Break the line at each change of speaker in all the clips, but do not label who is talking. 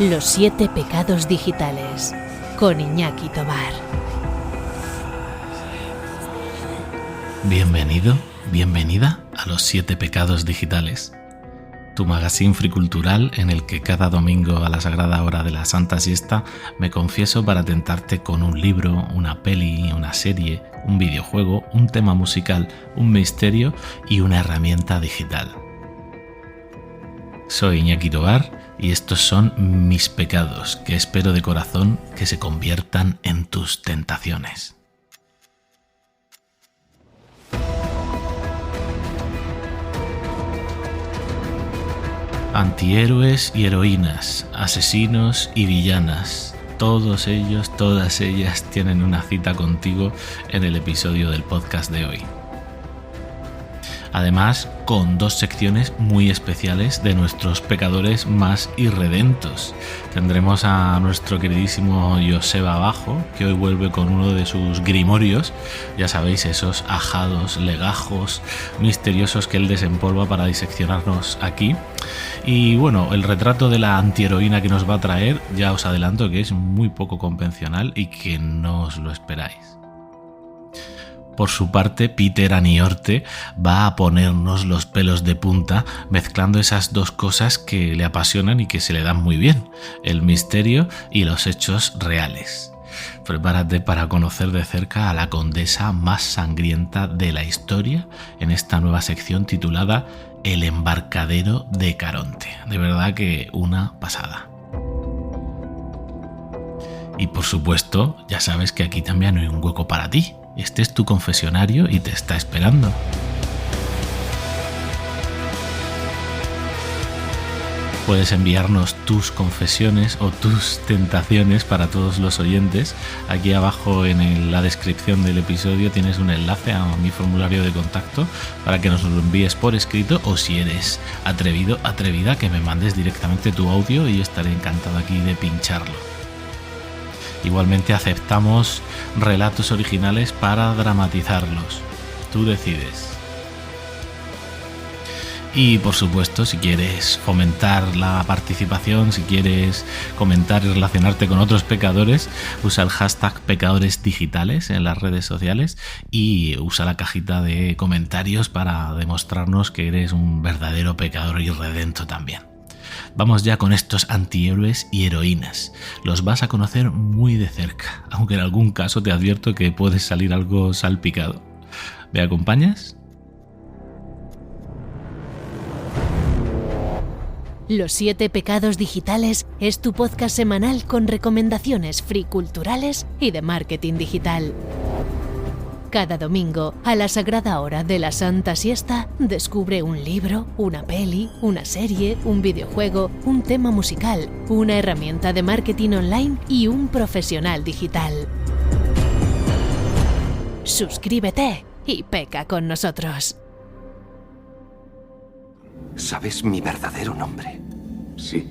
Los 7 pecados digitales, con Iñaki Tovar.
Bienvenido, bienvenida a Los 7 pecados digitales, tu magazín fricultural en el que cada domingo a la sagrada hora de la Santa Siesta me confieso para tentarte con un libro, una peli, una serie, un videojuego, un tema musical, un misterio y una herramienta digital. Soy Iñaki Tovar y estos son mis pecados, que espero de corazón que se conviertan en tus tentaciones. Antihéroes y heroínas, asesinos y villanas, todos ellos, todas ellas tienen una cita contigo en el episodio del podcast de hoy. Además, con 2 secciones muy especiales de nuestros pecadores más irredentos. Tendremos a nuestro queridísimo Joseba Bajo, que hoy vuelve con uno de sus grimorios, ya sabéis, esos ajados, legajos misteriosos que él desempolva para diseccionarnos aquí. Y bueno, el retrato de la antiheroína que nos va a traer, ya os adelanto que es muy poco convencional y que no os lo esperáis. Por su parte, Peter Aniorte va a ponernos los pelos de punta mezclando esas 2 cosas que le apasionan y que se le dan muy bien, el misterio y los hechos reales. Prepárate para conocer de cerca a la condesa más sangrienta de la historia en esta nueva sección titulada El embarcadero de Caronte. De verdad que una pasada. Y por supuesto, ya sabes que aquí también hay un hueco para ti. Este es tu confesionario y te está esperando. Puedes enviarnos tus confesiones o tus tentaciones para todos los oyentes. Aquí abajo en la descripción del episodio tienes un enlace a mi formulario de contacto para que nos lo envíes por escrito, o si eres atrevido, atrevida, que me mandes directamente tu audio y estaré encantado aquí de pincharlo. Igualmente aceptamos relatos originales para dramatizarlos. Tú decides. Y por supuesto, si quieres fomentar la participación, si quieres comentar y relacionarte con otros pecadores, usa el hashtag pecadoresdigitales en las redes sociales y usa la cajita de comentarios para demostrarnos que eres un verdadero pecador irredento también. Vamos ya con estos antihéroes y heroínas. Los vas a conocer muy de cerca, aunque en algún caso te advierto que puedes salir algo salpicado. ¿Me acompañas?
Los 7 pecados digitales es tu podcast semanal con recomendaciones friculturales y de marketing digital. Cada domingo, a la sagrada hora de la Santa Siesta, descubre un libro, una peli, una serie, un videojuego, un tema musical, una herramienta de marketing online y un profesional digital. Suscríbete y peca con nosotros.
¿Sabes mi verdadero nombre?
Sí.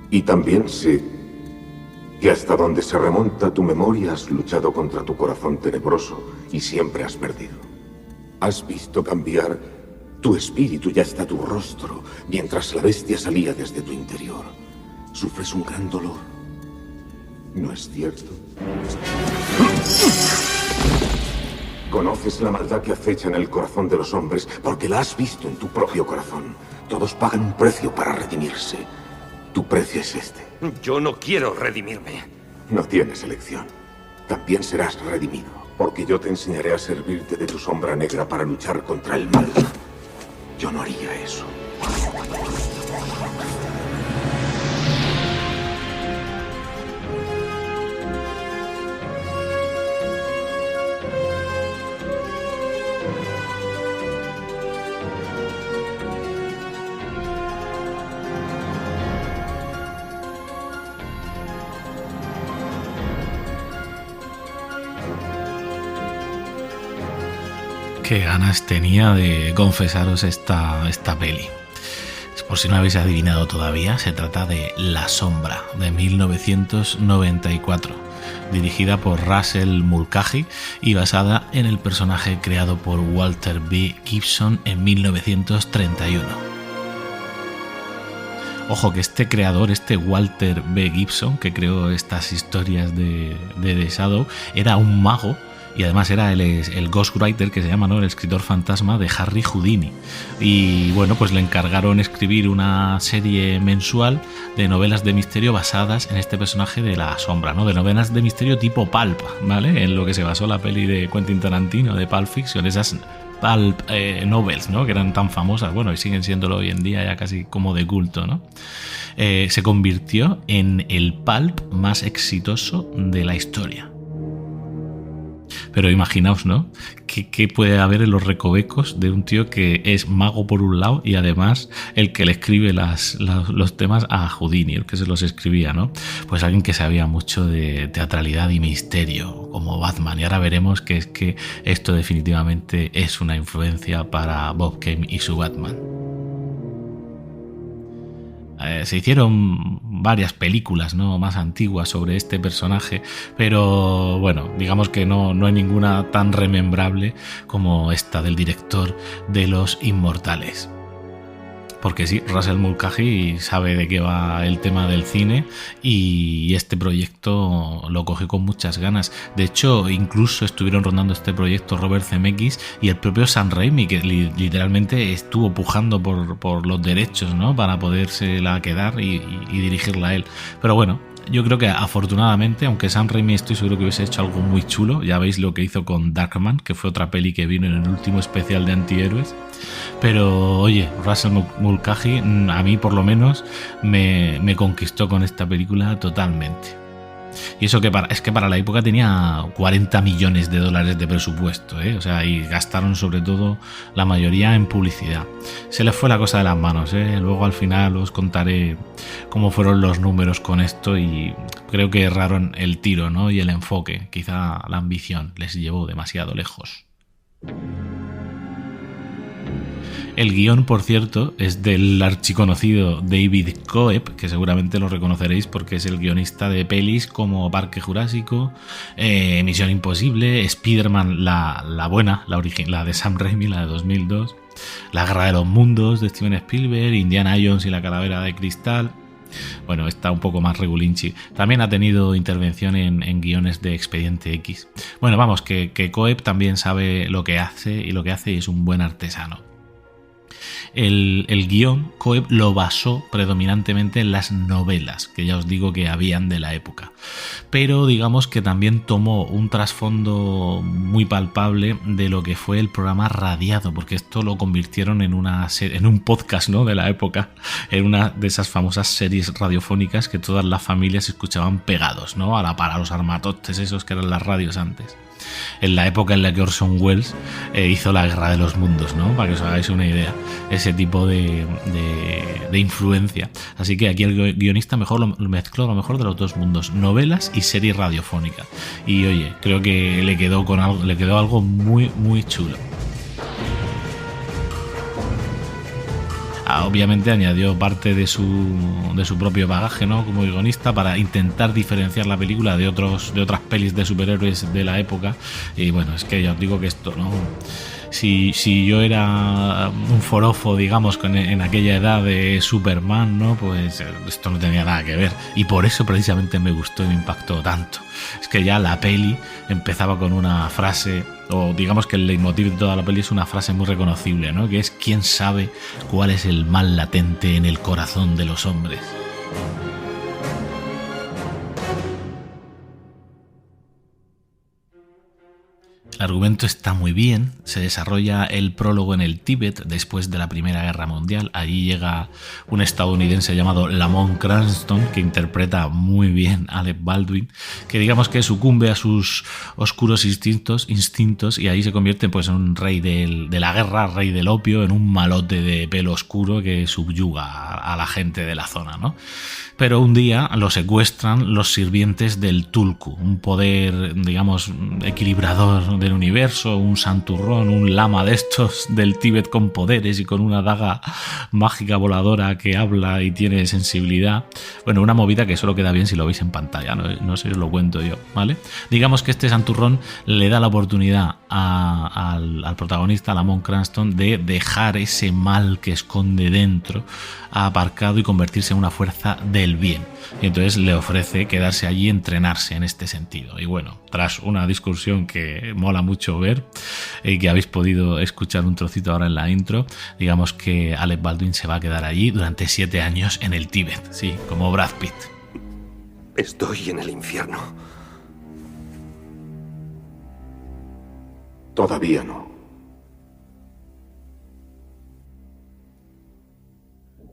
Y también sé que hasta donde se remonta tu memoria has luchado contra tu corazón tenebroso y siempre has perdido. Has visto cambiar tu espíritu y hasta tu rostro mientras la bestia salía desde tu interior. Sufres un gran dolor. ¿No es cierto? Conoces la maldad que acecha en el corazón de los hombres porque la has visto en tu propio corazón. Todos pagan un precio para redimirse. Tu precio es este.
Yo no quiero redimirme.
No tienes elección. También serás redimido, porque yo te enseñaré a servirte de tu sombra negra para luchar contra el mal. Yo no haría eso.
Qué ganas tenía de confesaros esta peli. Por si no habéis adivinado todavía, se trata de La Sombra, de 1994, dirigida por Russell Mulcahy y basada en el personaje creado por Walter B. Gibson en 1931. Ojo que este creador, este Walter B. Gibson, que creó estas historias de The Shadow, era un mago. Y además era el ghostwriter, que se llama, ¿no?, el escritor fantasma de Harry Houdini. Y bueno, pues le encargaron escribir una serie mensual de novelas de misterio basadas en este personaje de la sombra, ¿no? De novelas de misterio tipo pulp, ¿vale? En lo que se basó la peli de Quentin Tarantino, de Pulp Fiction, esas pulp novels, ¿no?, que eran tan famosas, bueno, y siguen siéndolo hoy en día ya casi como de culto, ¿no? Se convirtió en el pulp más exitoso de la historia. Pero imaginaos, ¿no?, ¿Qué puede haber en los recovecos de un tío que es mago por un lado y además el que le escribe los temas a Houdini, el que se los escribía, ¿no? Pues alguien que sabía mucho de teatralidad y misterio, como Batman. Y ahora veremos que es que esto definitivamente es una influencia para Bob Kane y su Batman. Se hicieron varias películas, ¿no?, más antiguas sobre este personaje, pero bueno, digamos que no hay ninguna tan remembrable como esta del director de Los Inmortales. Porque sí, Russell Mulcahy sabe de qué va el tema del cine y este proyecto lo cogió con muchas ganas. De hecho, incluso estuvieron rondando este proyecto Robert Zemeckis y el propio Sam Raimi, que literalmente estuvo pujando por los derechos, ¿no?, para podérsela quedar y dirigirla a él. Pero bueno, yo creo que afortunadamente, aunque Sam Raimi estoy seguro que hubiese hecho algo muy chulo, ya veis lo que hizo con Darkman, que fue otra peli que vino en el último especial de antihéroes, pero oye, Russell Mulcahy a mí por lo menos me conquistó con esta película totalmente. Y eso que es que para la época tenía $40 millones de presupuesto, ¿eh? O sea, y gastaron sobre todo la mayoría en publicidad. Se les fue la cosa de las manos, ¿eh? Luego al final os contaré cómo fueron los números con esto y creo que erraron el tiro, ¿no?, y el enfoque. Quizá la ambición les llevó demasiado lejos. El guión, por cierto, es del archiconocido David Coeb, que seguramente lo reconoceréis porque es el guionista de pelis como Parque Jurásico, Misión Imposible, Spider-Man, la buena, la de Sam Raimi, la de 2002, La Guerra de los Mundos de Steven Spielberg, Indiana Jones y la Calavera de Cristal. Bueno, está un poco más regulinchi. También ha tenido intervención en guiones de Expediente X. Bueno, vamos, que Coeb también sabe lo que hace y es un buen artesano. El guión Coeb lo basó predominantemente en las novelas, que ya os digo que habían de la época, pero digamos que también tomó un trasfondo muy palpable de lo que fue el programa radiado, porque esto lo convirtieron en un podcast, ¿no?, de la época, en una de esas famosas series radiofónicas que todas las familias escuchaban pegados, ¿no?, para los armatotes esos que eran las radios antes. En la época en la que Orson Welles hizo La Guerra de los Mundos, ¿no?, para que os hagáis una idea, ese tipo de influencia. Así que aquí el guionista mejor mezcló lo mejor de los dos mundos, novelas y serie radiofónica. Y oye, creo que le quedó algo muy, muy chulo. Obviamente añadió parte de su propio bagaje, ¿no?, como guionista, para intentar diferenciar la película de otras pelis de superhéroes de la época. Y bueno, es que ya os digo que esto, ¿no?, si yo era un forofo, digamos, en aquella edad de Superman, ¿no?, pues esto no tenía nada que ver. Y por eso precisamente me gustó y me impactó tanto. Es que ya la peli empezaba con una frase, o digamos que el leitmotiv de toda la peli es una frase muy reconocible, ¿no?, que es: ¿quién sabe cuál es el mal latente en el corazón de los hombres? El argumento está muy bien, se desarrolla el prólogo en el Tíbet después de la Primera Guerra Mundial. Allí llega un estadounidense llamado Lamont Cranston, que interpreta muy bien a Alec Baldwin, que digamos que sucumbe a sus oscuros instintos y ahí se convierte pues en un rey de la guerra, rey del opio, en un malote de pelo oscuro que subyuga a la gente de la zona, ¿no? Pero un día lo secuestran los sirvientes del Tulku, un poder, digamos, equilibrador del universo, un santurrón, un lama de estos del Tíbet con poderes y con una daga mágica voladora que habla y tiene sensibilidad. Bueno, una movida que solo queda bien si lo veis en pantalla, no sé si os lo cuento yo, ¿vale? Digamos que este santurrón le da la oportunidad al protagonista, a Lamont Cranston, de dejar ese mal que esconde dentro aparcado y convertirse en una fuerza del bien. Y entonces le ofrece quedarse allí y entrenarse en este sentido. Y bueno, tras una discusión que mola mucho ver y que habéis podido escuchar un trocito ahora en la intro, digamos que Alec Baldwin se va a quedar allí durante 7 años en el Tíbet, sí, como Brad Pitt.
Estoy en el infierno.
Todavía no.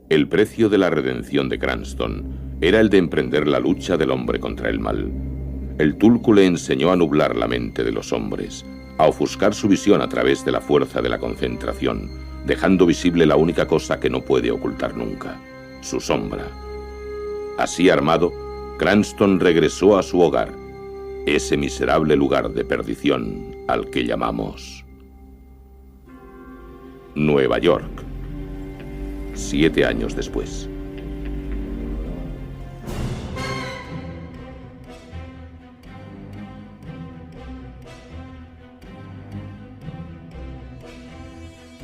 El precio de la redención de Cranston era el de emprender la lucha del hombre contra el mal. El Tulku le enseñó a nublar la mente de los hombres, a ofuscar su visión a través de la fuerza de la concentración, dejando visible la única cosa que no puede ocultar nunca, su sombra. Así armado, Cranston regresó a su hogar, ese miserable lugar de perdición al que llamamos Nueva York. 7 años después.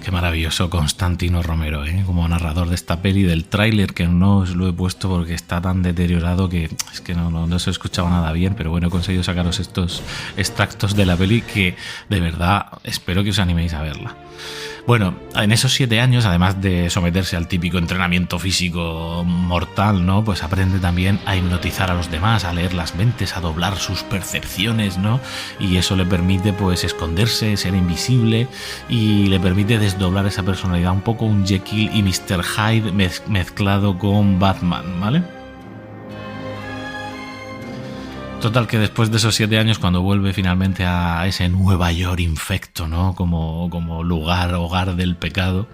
Qué maravilloso Constantino Romero, como narrador de esta peli, del tráiler, que no os lo he puesto porque está tan deteriorado que es que no se escuchaba nada bien, pero bueno, he conseguido sacaros estos extractos de la peli que de verdad espero que os animéis a verla. Bueno, en esos 7 años, además de someterse al típico entrenamiento físico mortal, ¿no? Pues aprende también a hipnotizar a los demás, a leer las mentes, a doblar sus percepciones, ¿no? Y eso le permite, pues, esconderse, ser invisible, y le permite desdoblar esa personalidad, un poco un Jekyll y Mr. Hyde mezclado con Batman, ¿vale? Total, que después de esos 7 años, cuando vuelve finalmente a ese Nueva York infecto, ¿no? Como hogar del pecado,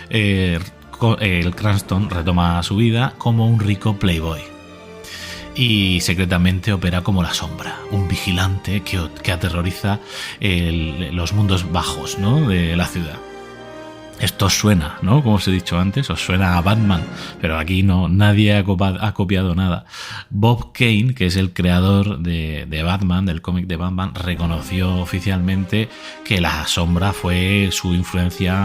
el Cranston retoma su vida como un rico playboy. Y secretamente opera como la sombra, un vigilante que aterroriza los mundos bajos, ¿no? De la ciudad. Esto os suena, ¿no? Como os he dicho antes, os suena a Batman, pero aquí no, nadie ha copiado nada. Bob Kane, que es el creador de Batman, del cómic de Batman, reconoció oficialmente que la sombra fue su influencia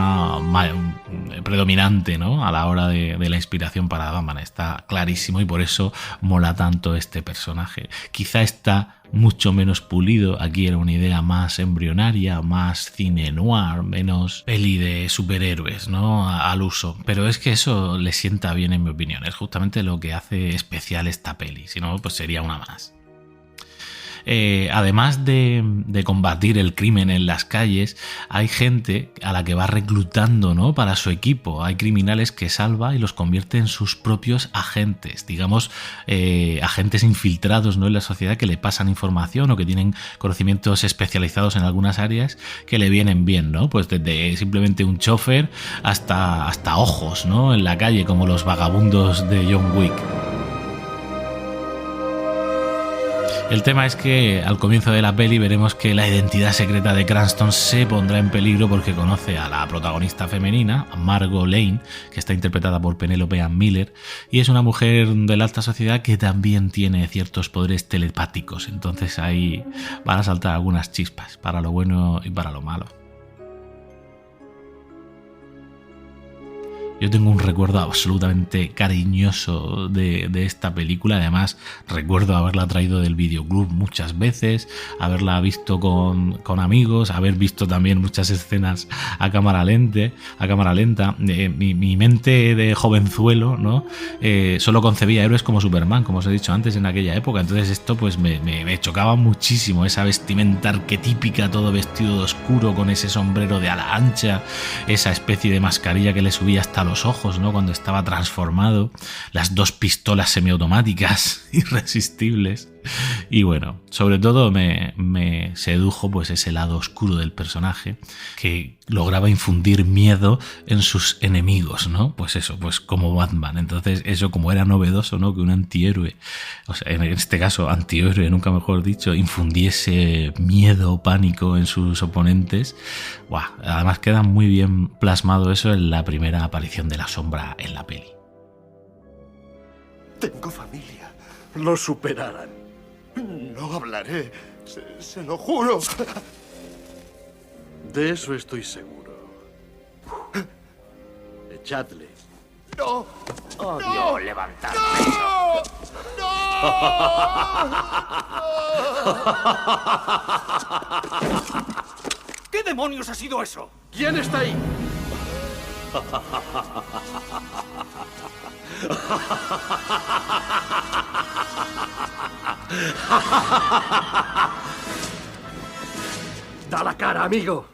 predominante, ¿no? A la hora de la inspiración para Batman. Está clarísimo y por eso mola tanto este personaje. Quizá está mucho menos pulido, aquí era una idea más embrionaria, más cine noir, menos peli de superhéroes, ¿no? Al uso, pero es que eso le sienta bien, en mi opinión, es justamente lo que hace especial esta peli, si no pues sería una más. Además de combatir el crimen en las calles, hay gente a la que va reclutando, ¿no? Para su equipo. Hay criminales que salva y los convierte en sus propios agentes, digamos, agentes infiltrados, ¿no? En la sociedad, que le pasan información o que tienen conocimientos especializados en algunas áreas que le vienen bien, ¿no? Pues desde simplemente un chofer hasta ojos, ¿no? En la calle, como los vagabundos de John Wick. El tema es que al comienzo de la peli veremos que la identidad secreta de Cranston se pondrá en peligro porque conoce a la protagonista femenina, Margot Lane, que está interpretada por Penelope Ann Miller, y es una mujer de la alta sociedad que también tiene ciertos poderes telepáticos. Entonces ahí van a saltar algunas chispas, para lo bueno y para lo malo. Yo tengo un recuerdo absolutamente cariñoso de esta película. Además, recuerdo haberla traído del videoclub muchas veces, haberla visto con amigos, haber visto también muchas escenas a cámara lenta. Mi mente de jovenzuelo, ¿no? Solo concebía héroes como Superman, como os he dicho antes, en aquella época. Entonces esto pues me chocaba muchísimo, esa vestimenta arquetípica, todo vestido de oscuro, con ese sombrero de ala ancha, esa especie de mascarilla que le subía hasta los ojos, ¿no? Cuando estaba transformado, las 2 pistolas semiautomáticas irresistibles. Y bueno, sobre todo me sedujo pues ese lado oscuro del personaje que lograba infundir miedo en sus enemigos, ¿no? Pues eso, pues como Batman. Entonces eso, como era novedoso, ¿no? Que un antihéroe, o sea, en este caso antihéroe, nunca mejor dicho, infundiese miedo, pánico en sus oponentes. ¡Buah! Además queda muy bien plasmado eso en la primera aparición de la sombra en la peli.
Tengo familia. Lo superarán. No hablaré. Se lo juro. De eso estoy seguro. Echadle. ¡No!
Odio levantarme.
¡No!
¿Qué demonios ha sido eso?
¿Quién está ahí? Da la cara, amigo.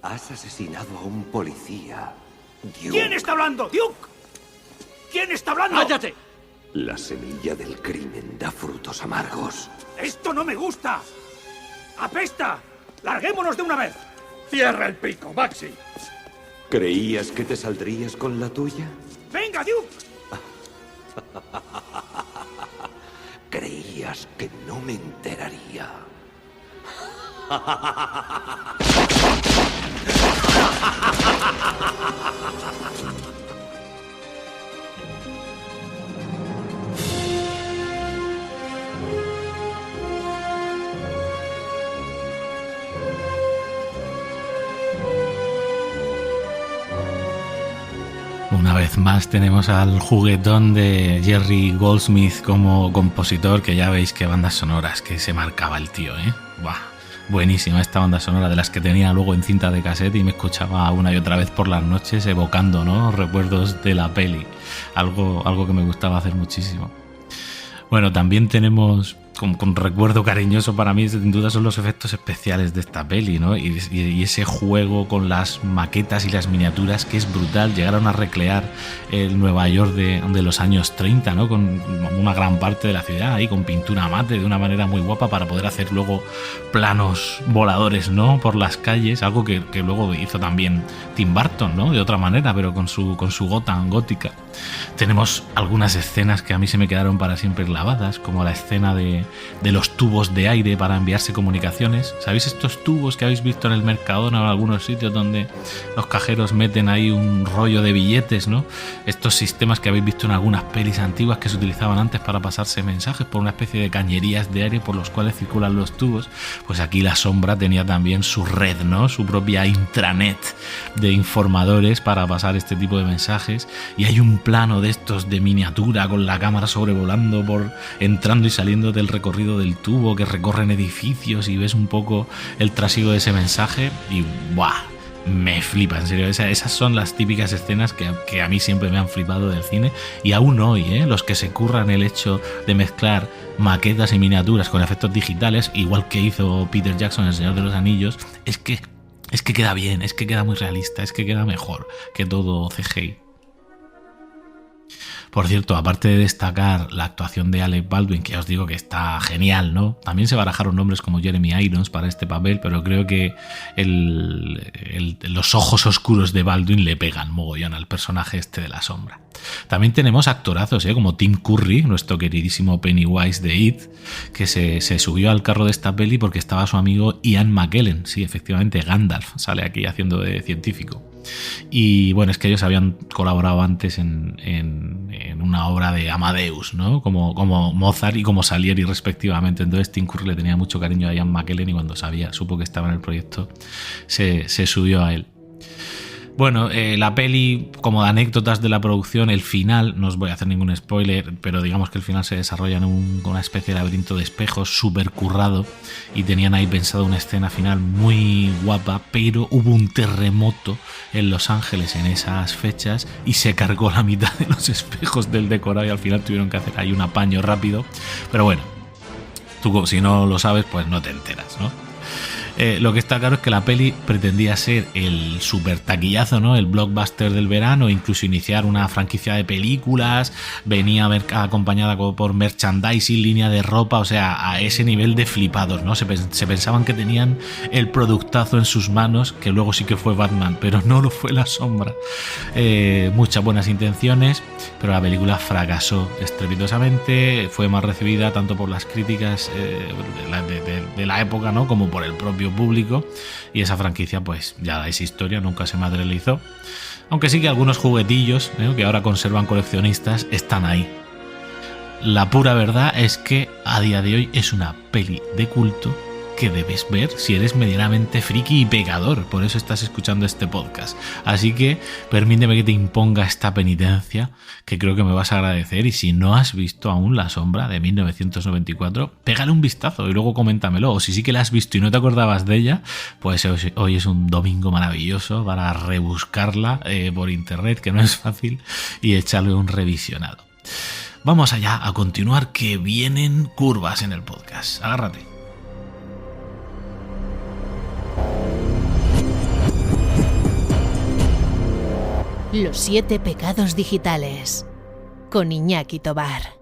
Has asesinado a un policía. Duke.
¿Quién está hablando? ¡Duke! ¿Quién está hablando?
¡Cállate!
La semilla del crimen da frutos amargos.
¡Esto no me gusta! ¡Apesta! ¡Larguémonos de una vez!
¡Cierra el pico, Maxi!
¿Creías que te saldrías con la tuya?
¡Venga, Duke!
¿Creías que no me enteraría?
Una vez más tenemos al juguetón de Jerry Goldsmith como compositor, que ya veis qué bandas sonoras que se marcaba el tío, ¿eh? Buah, buenísima esta banda sonora, de las que tenía luego en cinta de cassette y me escuchaba una y otra vez por las noches evocando, ¿no?, recuerdos de la peli, algo que me gustaba hacer muchísimo. Bueno, también tenemos, con recuerdo cariñoso para mí, sin duda son los efectos especiales de esta peli, ¿no? Y ese juego con las maquetas y las miniaturas que es brutal. Llegaron a recrear el Nueva York de los años 30, ¿no? Con una gran parte de la ciudad ahí con pintura mate de una manera muy guapa para poder hacer luego planos voladores, ¿no?, por las calles, algo que luego hizo también Tim Burton, ¿no?, de otra manera, pero con su Gotham gótica. Tenemos algunas escenas que a mí se me quedaron para siempre clavadas, como la escena de los tubos de aire para enviarse comunicaciones. ¿Sabéis estos tubos que habéis visto en el Mercadona o en algunos sitios donde los cajeros meten ahí un rollo de billetes, ¿no? Estos sistemas que habéis visto en algunas pelis antiguas que se utilizaban antes para pasarse mensajes por una especie de cañerías de aire por los cuales circulan los tubos. Pues aquí la sombra tenía también su red, ¿no?, su propia intranet de informadores para pasar este tipo de mensajes. Y hay un plano de estos de miniatura con la cámara sobrevolando entrando y saliendo del recorrido del tubo, que recorren edificios y ves un poco el trasiego de ese mensaje y ¡buah! Me flipa, en serio. Esas son las típicas escenas que a mí siempre me han flipado del cine, y aún hoy, los que se curran el hecho de mezclar maquetas y miniaturas con efectos digitales, igual que hizo Peter Jackson en El Señor de los Anillos, es que queda bien, es que queda muy realista, es que queda mejor que todo CGI. Por cierto, aparte de destacar la actuación de Alec Baldwin, que ya os digo que está genial, ¿no?, también se barajaron nombres como Jeremy Irons para este papel, pero creo que los ojos oscuros de Baldwin le pegan mogollón al personaje este de la sombra. También tenemos actorazos, como Tim Curry, nuestro queridísimo Pennywise de It, que se subió al carro de esta peli porque estaba su amigo Ian McKellen. Sí, efectivamente, Gandalf sale aquí haciendo de científico. Y bueno, es que ellos habían colaborado antes en una obra de Amadeus, ¿no?, como Mozart y como Salieri respectivamente. Entonces Tim Curry le tenía mucho cariño a Ian McKellen y cuando supo que estaba en el proyecto se subió a él. Bueno, la peli, como de anécdotas de la producción, el final, no os voy a hacer ningún spoiler, pero digamos que el final se desarrolla en una especie de laberinto de espejos súper currado, y tenían ahí pensado una escena final muy guapa, pero hubo un terremoto en Los Ángeles en esas fechas y se cargó la mitad de los espejos del decorado y al final tuvieron que hacer ahí un apaño rápido. Pero bueno, tú si no lo sabes, pues no te enteras, ¿no? Lo que está claro es que la peli pretendía ser el super taquillazo, ¿no? El blockbuster del verano, incluso iniciar una franquicia de películas, venía acompañada por merchandising, línea de ropa, o sea, a ese nivel de flipados, ¿no? Se pensaban que tenían el productazo en sus manos, que luego sí que fue Batman, pero no lo fue La Sombra. Muchas buenas intenciones, pero la película fracasó estrepitosamente, fue mal recibida tanto por las críticas de la época, ¿no? Como por el propio público, y esa franquicia pues ya es historia, nunca se materializó, aunque sí que algunos juguetillos que ahora conservan coleccionistas están ahí. La pura verdad es que a día de hoy es una peli de culto que debes ver si eres medianamente friki y pecador, por eso estás escuchando este podcast. Así que permíteme que te imponga esta penitencia, que creo que me vas a agradecer, y si no has visto aún La Sombra de 1994, pégale un vistazo y luego coméntamelo, o si sí que la has visto y no te acordabas de ella, pues hoy es un domingo maravilloso para rebuscarla por internet, que no es fácil, y echarle un revisionado. Vamos allá a continuar, que vienen curvas en el podcast. Agárrate.
Los 7 pecados digitales, con Iñaki Tobar.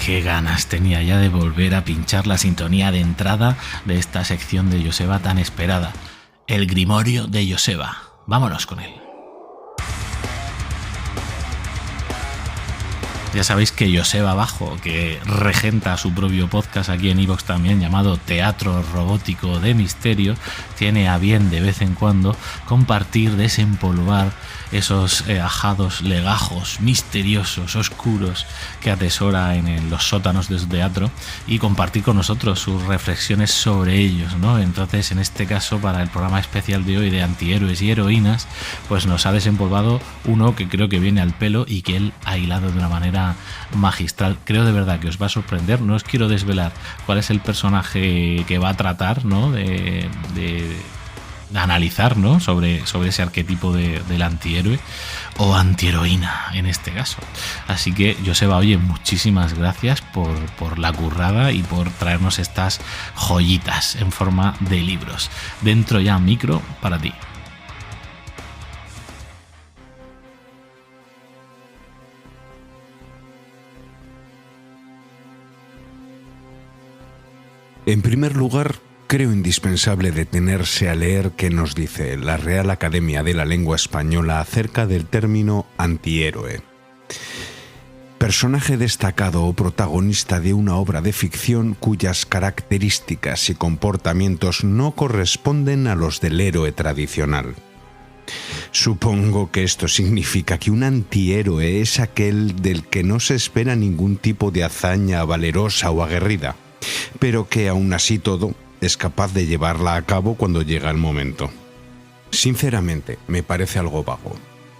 Qué ganas tenía ya de volver a pinchar la sintonía de entrada de esta sección de Joseba tan esperada. El Grimorio de Joseba. Vámonos con él. Ya sabéis que Joseba Bajo, que regenta su propio podcast aquí en iVoox también, llamado Teatro Robótico de Misterio, tiene a bien de vez en cuando compartir, desempolvar esos ajados legajos misteriosos, oscuros, que atesora en los sótanos de su teatro, y compartir con nosotros sus reflexiones sobre ellos, ¿no? Entonces, en este caso, para el programa especial de hoy de antihéroes y heroínas, pues nos ha desempolvado uno que creo que viene al pelo y que él ha hilado de una manera magistral. Creo de verdad que os va a sorprender. No os quiero desvelar cuál es el personaje que va a tratar, ¿no? de analizar, ¿no? sobre ese arquetipo del antihéroe o antiheroína en este caso. Así que, Joseba, oye, muchísimas gracias por la currada y por traernos estas joyitas en forma de libros. Dentro ya micro para ti.
En primer lugar, creo indispensable detenerse a leer qué nos dice la Real Academia de la Lengua Española acerca del término antihéroe. Personaje destacado o protagonista de una obra de ficción cuyas características y comportamientos no corresponden a los del héroe tradicional. Supongo que esto significa que un antihéroe es aquel del que no se espera ningún tipo de hazaña valerosa o aguerrida, pero que aún así todo es capaz de llevarla a cabo cuando llega el momento. Sinceramente, me parece algo vago.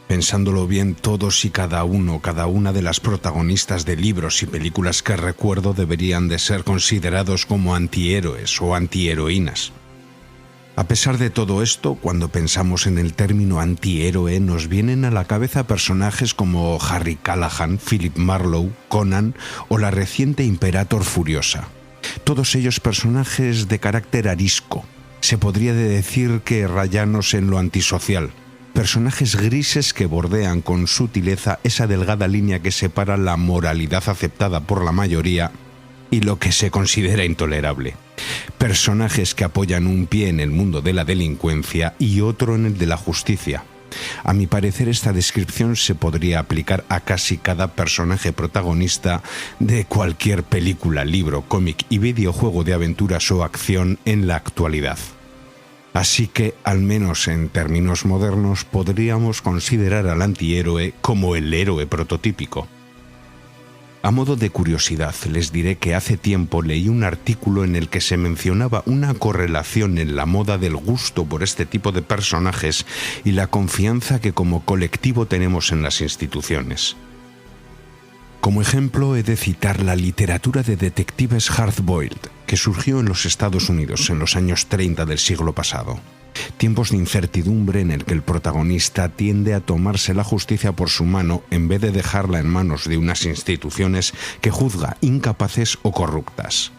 Pensándolo bien, todos y cada una de las protagonistas de libros y películas que recuerdo deberían de ser considerados como antihéroes o antiheroínas. A pesar de todo esto, cuando pensamos en el término antihéroe, nos vienen a la cabeza personajes como Harry Callahan, Philip Marlowe, Conan o la reciente Imperator Furiosa. Todos ellos personajes de carácter arisco, se podría decir que rayanos en lo antisocial, personajes grises que bordean con sutileza esa delgada línea que separa la moralidad aceptada por la mayoría y lo que se considera intolerable. Personajes que apoyan un pie en el mundo de la delincuencia y otro en el de la justicia. A mi parecer, esta descripción se podría aplicar a casi cada personaje protagonista de cualquier película, libro, cómic y videojuego de aventuras o acción en la actualidad. Así que, al menos en términos modernos, podríamos considerar al antihéroe como el héroe prototípico. A modo de curiosidad, les diré que hace tiempo leí un artículo en el que se mencionaba una correlación en la moda del gusto por este tipo de personajes y la confianza que como colectivo tenemos en las instituciones. Como ejemplo, he de citar la literatura de detectives hard-boiled, que surgió en los Estados Unidos en los años 30 del siglo pasado. tiempos de incertidumbre en el que el protagonista tiende a tomarse la justicia por su mano en vez de dejarla en manos de unas instituciones que juzga incapaces o corruptas.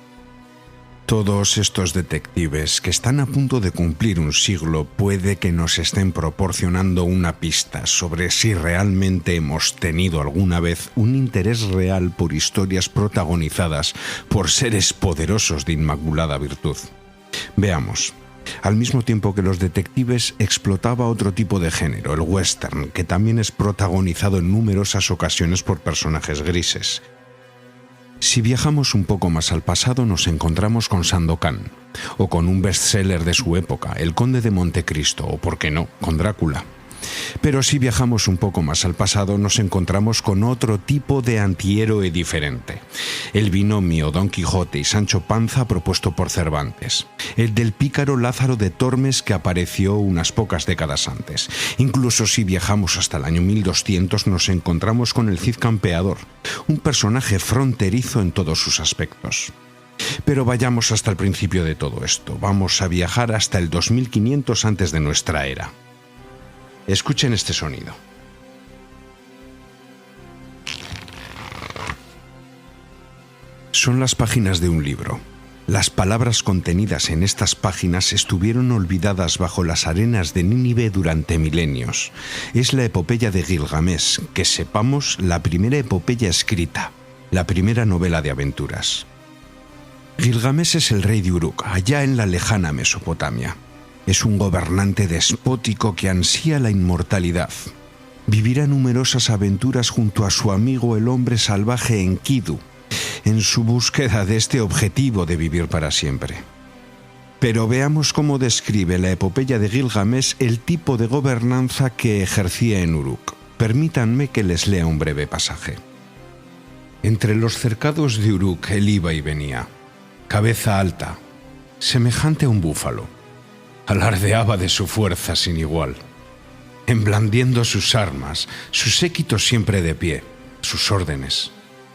Todos estos detectives que están a punto de cumplir un siglo puede que nos estén proporcionando una pista sobre si realmente hemos tenido alguna vez un interés real por historias protagonizadas por seres poderosos de inmaculada virtud. Veamos. Al mismo tiempo que los detectives, explotaba otro tipo de género, el western, que también es protagonizado en numerosas ocasiones por personajes grises. Si viajamos un poco más al pasado, nos encontramos con Sandokan, o con un bestseller de su época, El Conde de Montecristo, o por qué no, con Drácula. Pero si viajamos un poco más al pasado, nos encontramos con otro tipo de antihéroe diferente. El binomio Don Quijote y Sancho Panza propuesto por Cervantes. El del pícaro Lázaro de Tormes que apareció unas pocas décadas antes. Incluso si viajamos hasta el año 1200, nos encontramos con el Cid Campeador, un personaje fronterizo en todos sus aspectos. Pero vayamos hasta el principio de todo esto. Vamos a viajar hasta el 2500 antes de nuestra era. Escuchen este sonido. Son las páginas de un libro. Las palabras contenidas en estas páginas estuvieron olvidadas bajo las arenas de Nínive durante milenios. Es la epopeya de Gilgamesh, que sepamos, la primera epopeya escrita, la primera novela de aventuras. Gilgamesh es el rey de Uruk, allá en la lejana Mesopotamia. Es un gobernante despótico que ansía la inmortalidad. Vivirá numerosas aventuras junto a su amigo el hombre salvaje Enkidu, en su búsqueda de este objetivo de vivir para siempre. Pero veamos cómo describe la epopeya de Gilgamesh el tipo de gobernanza que ejercía en Uruk. Permítanme que les lea un breve pasaje. Entre los cercados de Uruk él iba y venía, cabeza alta, semejante a un búfalo. Alardeaba de su fuerza sin igual, emblandiendo sus armas, su séquito siempre de pie, sus órdenes.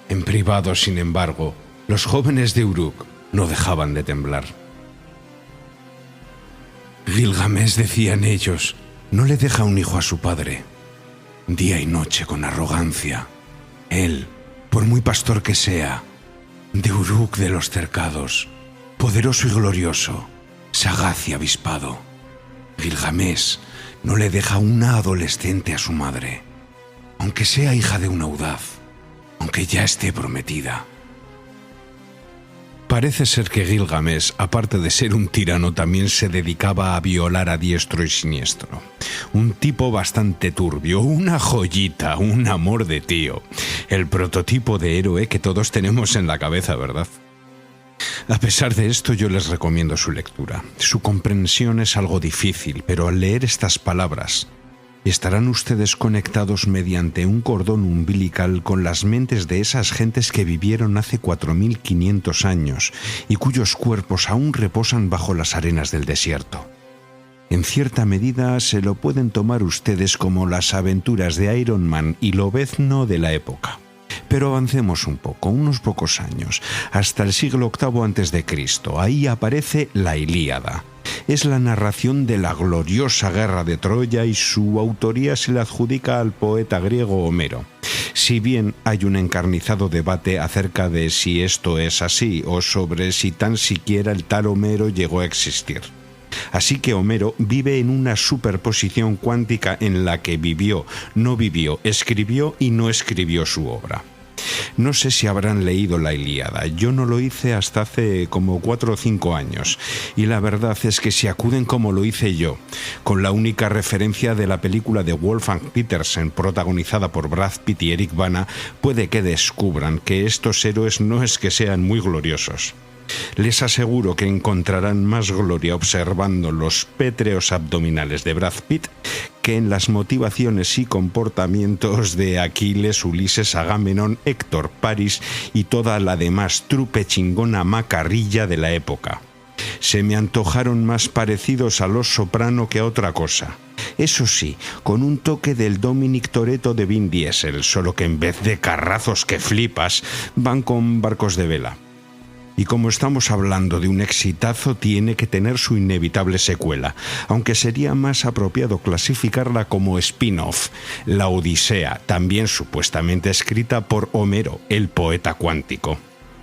En privado, sin embargo, los jóvenes de Uruk no dejaban de temblar. Gilgamesh, decían ellos, no le deja un hijo a su padre. Día y noche con arrogancia. Él, por muy pastor que sea, de Uruk de los cercados, poderoso y glorioso, sagaz y avispado. Gilgamesh no le deja una adolescente a su madre, aunque sea hija de un audaz, aunque ya esté prometida. Parece ser que Gilgamesh, aparte de ser un tirano, también se dedicaba a violar a diestro y siniestro. Un tipo bastante turbio, una joyita, un amor de tío. El prototipo de héroe que todos tenemos en la cabeza, ¿verdad? A pesar de esto, yo les recomiendo su lectura. Su comprensión es algo difícil, pero al leer estas palabras, estarán ustedes conectados mediante un cordón umbilical con las mentes de esas gentes que vivieron hace 4500 años y cuyos cuerpos aún reposan bajo las arenas del desierto. En cierta medida se lo pueden tomar ustedes como las aventuras de Iron Man y Lobezno de la época. Pero avancemos un poco, unos pocos años, hasta el siglo VIII a.C. Ahí aparece la Ilíada. Es la narración de la gloriosa guerra de Troya y su autoría se le adjudica al poeta griego Homero. Si bien hay un encarnizado debate acerca de si esto es así o sobre si tan siquiera el tal Homero llegó a existir. Así que Homero vive en una superposición cuántica en la que vivió, no vivió, escribió y no escribió su obra. No sé si habrán leído la Ilíada, yo no lo hice hasta hace como 4 o 5 años, y la verdad es que si acuden como lo hice yo, con la única referencia de la película de Wolfgang Petersen protagonizada por Brad Pitt y Eric Bana, puede que descubran que estos héroes no es que sean muy gloriosos. Les aseguro que encontrarán más gloria observando los pétreos abdominales de Brad Pitt que en las motivaciones y comportamientos de Aquiles, Ulises, Agamenón, Héctor, Paris y toda la demás trupe chingona macarrilla de la época. Se me antojaron más parecidos a Los Soprano que a otra cosa. Eso sí, con un toque del Dominic Toretto de Vin Diesel, solo que en vez de carrazos que flipas, van con barcos de vela. Y como estamos hablando de un exitazo, tiene que tener su inevitable secuela, aunque sería más apropiado clasificarla como spin-off, la Odisea, también supuestamente escrita por Homero, el poeta cuántico.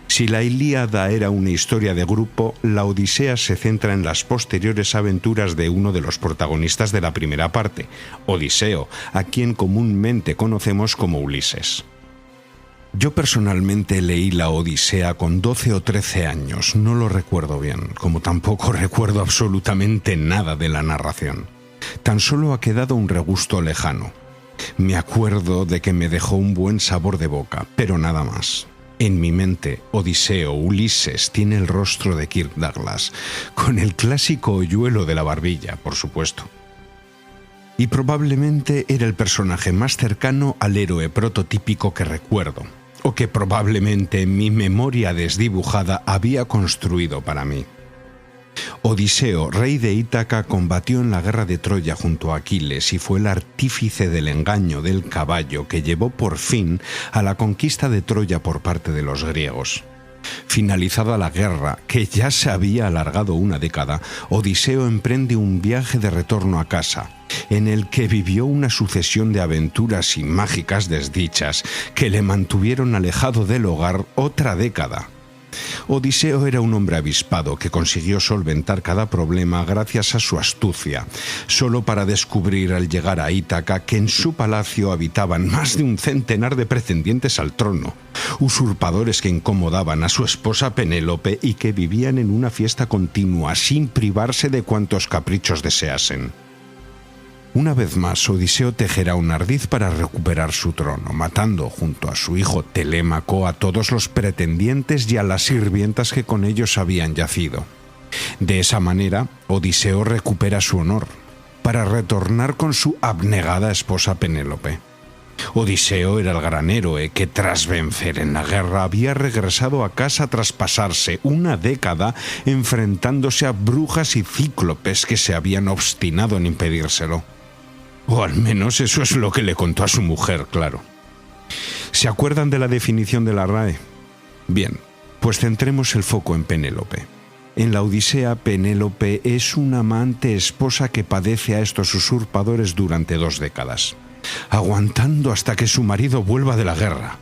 Si la Ilíada era una historia de grupo, la Odisea se centra en las posteriores aventuras de uno de los protagonistas de la primera parte, Odiseo, a quien comúnmente conocemos como Ulises. Yo personalmente leí la Odisea con 12 o 13 años, no lo recuerdo bien, como tampoco recuerdo absolutamente nada de la narración. Tan solo ha quedado un regusto lejano. Me acuerdo de que me dejó un buen sabor de boca, pero nada más. En mi mente, Odiseo, Ulises, tiene el rostro de Kirk Douglas, con el clásico hoyuelo de la barbilla, por supuesto. Y probablemente era el personaje más cercano al héroe prototípico que recuerdo, o que probablemente mi memoria desdibujada había construido para mí. Odiseo, rey de Ítaca, combatió en la guerra de Troya junto a Aquiles y fue el artífice del engaño del caballo que llevó por fin a la conquista de Troya por parte de los griegos. Finalizada la guerra, que ya se había alargado una década, Odiseo emprende un viaje de retorno a casa, en el que vivió una sucesión de aventuras y mágicas desdichas que le mantuvieron alejado del hogar otra década. Odiseo era un hombre avispado que consiguió solventar cada problema gracias a su astucia, solo para descubrir al llegar a Ítaca que en su palacio habitaban más de un centenar de pretendientes al trono, usurpadores que incomodaban a su esposa Penélope y que vivían en una fiesta continua sin privarse de cuantos caprichos deseasen. Una vez más, Odiseo tejerá un ardid para recuperar su trono, matando junto a su hijo Telémaco a todos los pretendientes y a las sirvientas que con ellos habían yacido. De esa manera, Odiseo recupera su honor, para retornar con su abnegada esposa Penélope. Odiseo era el gran héroe que, tras vencer en la guerra, había regresado a casa tras pasarse una década enfrentándose a brujas y cíclopes que se habían obstinado en impedírselo. O al menos eso es lo que le contó a su mujer, claro. ¿Se acuerdan de la definición de la RAE? Bien, pues centremos el foco en Penélope. En la Odisea, Penélope es una amante esposa que padece a estos usurpadores durante 2 décadas, aguantando hasta que su marido vuelva de la guerra.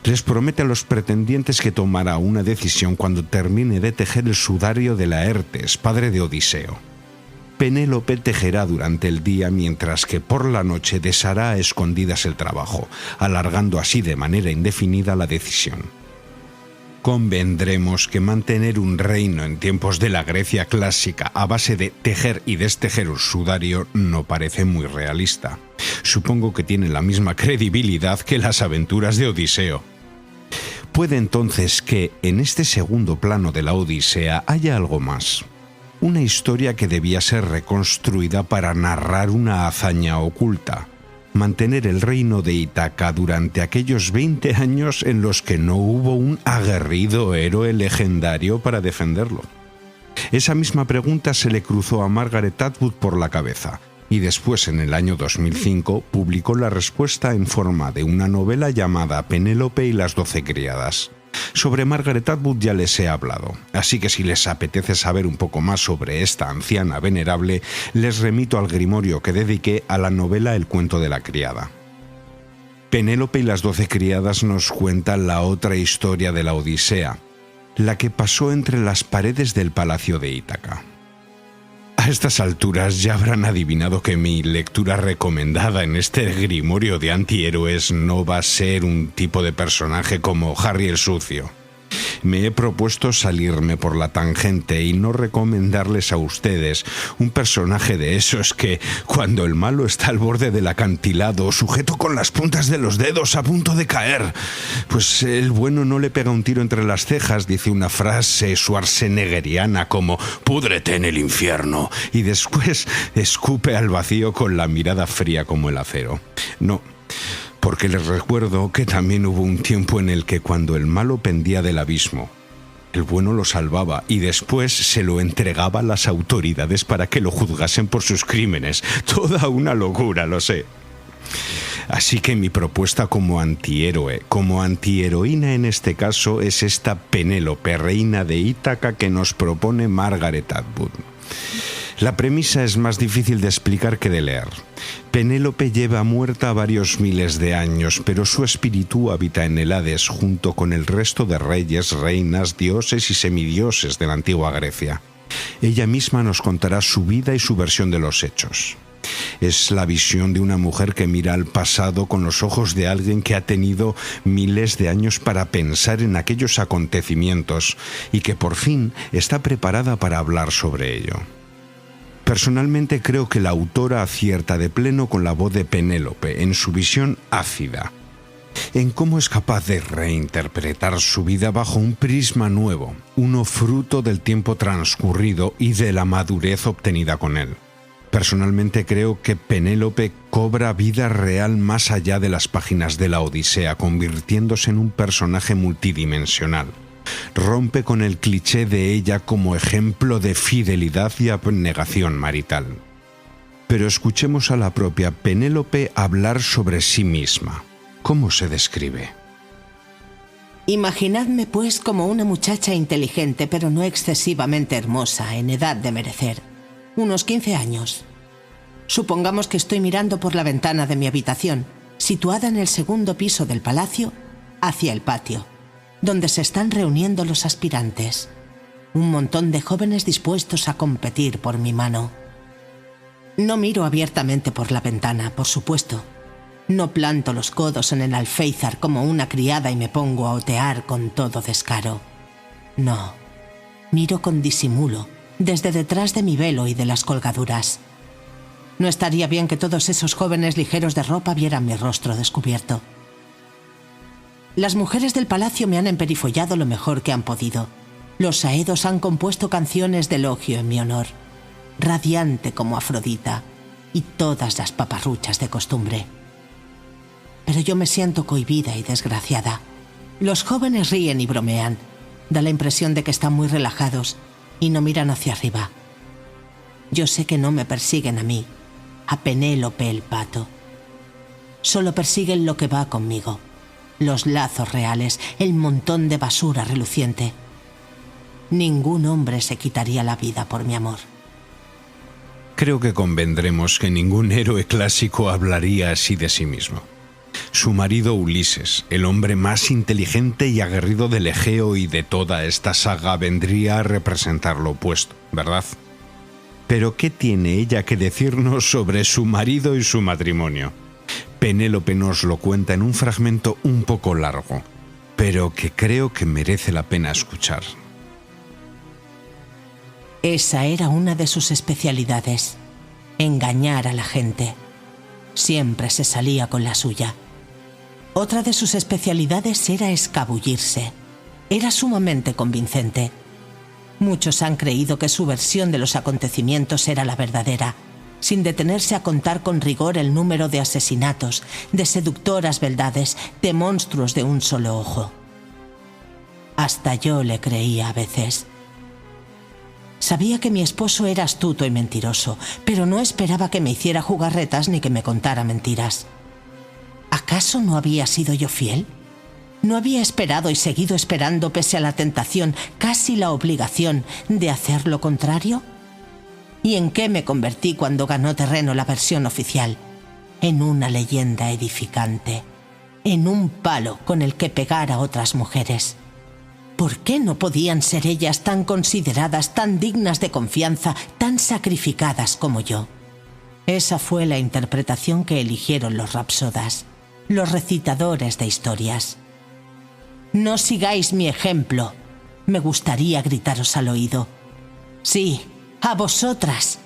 Les promete a los pretendientes que tomará una decisión cuando termine de tejer el sudario de Laertes, padre de Odiseo. Penélope tejerá durante el día mientras que por la noche deshará a escondidas el trabajo, alargando así de manera indefinida la decisión. Convendremos que mantener un reino en tiempos de la Grecia clásica a base de tejer y destejer un sudario no parece muy realista. Supongo que tiene la misma credibilidad que las aventuras de Odiseo. Puede entonces que en este segundo plano de la Odisea haya algo más. Una historia que debía ser reconstruida para narrar una hazaña oculta, mantener el reino de Ítaca durante aquellos 20 años en los que no hubo un aguerrido héroe legendario para defenderlo. Esa misma pregunta se le cruzó a Margaret Atwood por la cabeza, y después, en el año 2005, publicó la respuesta en forma de una novela llamada Penélope y las 12 criadas. Sobre Margaret Atwood ya les he hablado, así que si les apetece saber un poco más sobre esta anciana venerable, les remito al grimorio que dediqué a la novela El cuento de la criada. Penélope y las 12 criadas nos cuentan la otra historia de la Odisea, la que pasó entre las paredes del palacio de Ítaca. A estas alturas ya habrán adivinado que mi lectura recomendada en este grimorio de antihéroes no va a ser un tipo de personaje como Harry el Sucio. Me he propuesto salirme por la tangente y no recomendarles a ustedes un personaje de esos que, cuando el malo está al borde del acantilado, sujeto con las puntas de los dedos a punto de caer, pues el bueno no le pega un tiro entre las cejas, dice una frase schwarzeneggeriana como «púdrete en el infierno» y después escupe al vacío con la mirada fría como el acero. No, porque les recuerdo que también hubo un tiempo en el que cuando el malo pendía del abismo, el bueno lo salvaba y después se lo entregaba a las autoridades para que lo juzgasen por sus crímenes. Toda una locura, lo sé. Así que mi propuesta como antihéroe, como antiheroína en este caso, es esta Penélope, reina de Ítaca, que nos propone Margaret Atwood. La premisa es más difícil de explicar que de leer. Penélope lleva muerta varios miles de años, pero su espíritu habita en el Hades junto con el resto de reyes, reinas, dioses y semidioses de la antigua Grecia. Ella misma nos contará su vida y su versión de los hechos. Es la visión de una mujer que mira al pasado con los ojos de alguien que ha tenido miles de años para pensar en aquellos acontecimientos y que por fin está preparada para hablar sobre ello. Personalmente creo que la autora acierta de pleno con la voz de Penélope en su visión ácida, en cómo es capaz de reinterpretar su vida bajo un prisma nuevo, uno fruto del tiempo transcurrido y de la madurez obtenida con él. Personalmente creo que Penélope cobra vida real más allá de las páginas de la Odisea, convirtiéndose en un personaje multidimensional. Rompe con el cliché de ella como ejemplo de fidelidad y abnegación marital. Pero escuchemos a la propia Penélope hablar sobre sí misma. ¿Cómo se describe?
Imaginadme pues como una muchacha inteligente pero no excesivamente hermosa, en edad de merecer. Unos 15 años. Supongamos que estoy mirando por la ventana de mi habitación, situada en el segundo piso del palacio, hacia el patio, donde se están reuniendo los aspirantes. Un montón de jóvenes dispuestos a competir por mi mano. No miro abiertamente por la ventana, por supuesto. No planto los codos en el alféizar como una criada y me pongo a otear con todo descaro. No, miro con disimulo, desde detrás de mi velo y de las colgaduras. No estaría bien que todos esos jóvenes ligeros de ropa vieran mi rostro descubierto. Las mujeres del palacio me han emperifollado lo mejor que han podido. Los saedos han compuesto canciones de elogio en mi honor, radiante como Afrodita, y todas las paparruchas de costumbre. Pero yo me siento cohibida y desgraciada. Los jóvenes ríen y bromean. Da la impresión de que están muy relajados y no miran hacia arriba. Yo sé que no me persiguen a mí, a Penélope el pato. Solo persiguen lo que va conmigo. Los lazos reales, el montón de basura reluciente. Ningún hombre se quitaría la vida por mi amor.
Creo que convendremos que ningún héroe clásico hablaría así de sí mismo. Su marido Ulises, el hombre más inteligente y aguerrido del Egeo y de toda esta saga, vendría a representar lo opuesto, ¿verdad? Pero ¿qué tiene ella que decirnos sobre su marido y su matrimonio? Penélope nos lo cuenta en un fragmento un poco largo, pero que creo que merece la pena escuchar.
Esa era una de sus especialidades, engañar a la gente. Siempre se salía con la suya. Otra de sus especialidades era escabullirse. Era sumamente convincente. Muchos han creído que su versión de los acontecimientos era la verdadera, sin detenerse a contar con rigor el número de asesinatos, de seductoras beldades, de monstruos de un solo ojo. Hasta yo le creía a veces. Sabía que mi esposo era astuto y mentiroso, pero no esperaba que me hiciera jugarretas ni que me contara mentiras. ¿Acaso no había sido yo fiel? ¿No había esperado y seguido esperando pese a la tentación, casi la obligación, de hacer lo contrario? ¿Y en qué me convertí cuando ganó terreno la versión oficial? En una leyenda edificante, en un palo con el que pegar a otras mujeres. ¿Por qué no podían ser ellas tan consideradas, tan dignas de confianza, tan sacrificadas como yo? Esa fue la interpretación que eligieron los rapsodas, los recitadores de historias. No sigáis mi ejemplo, me gustaría gritaros al oído. Sí, a vosotras.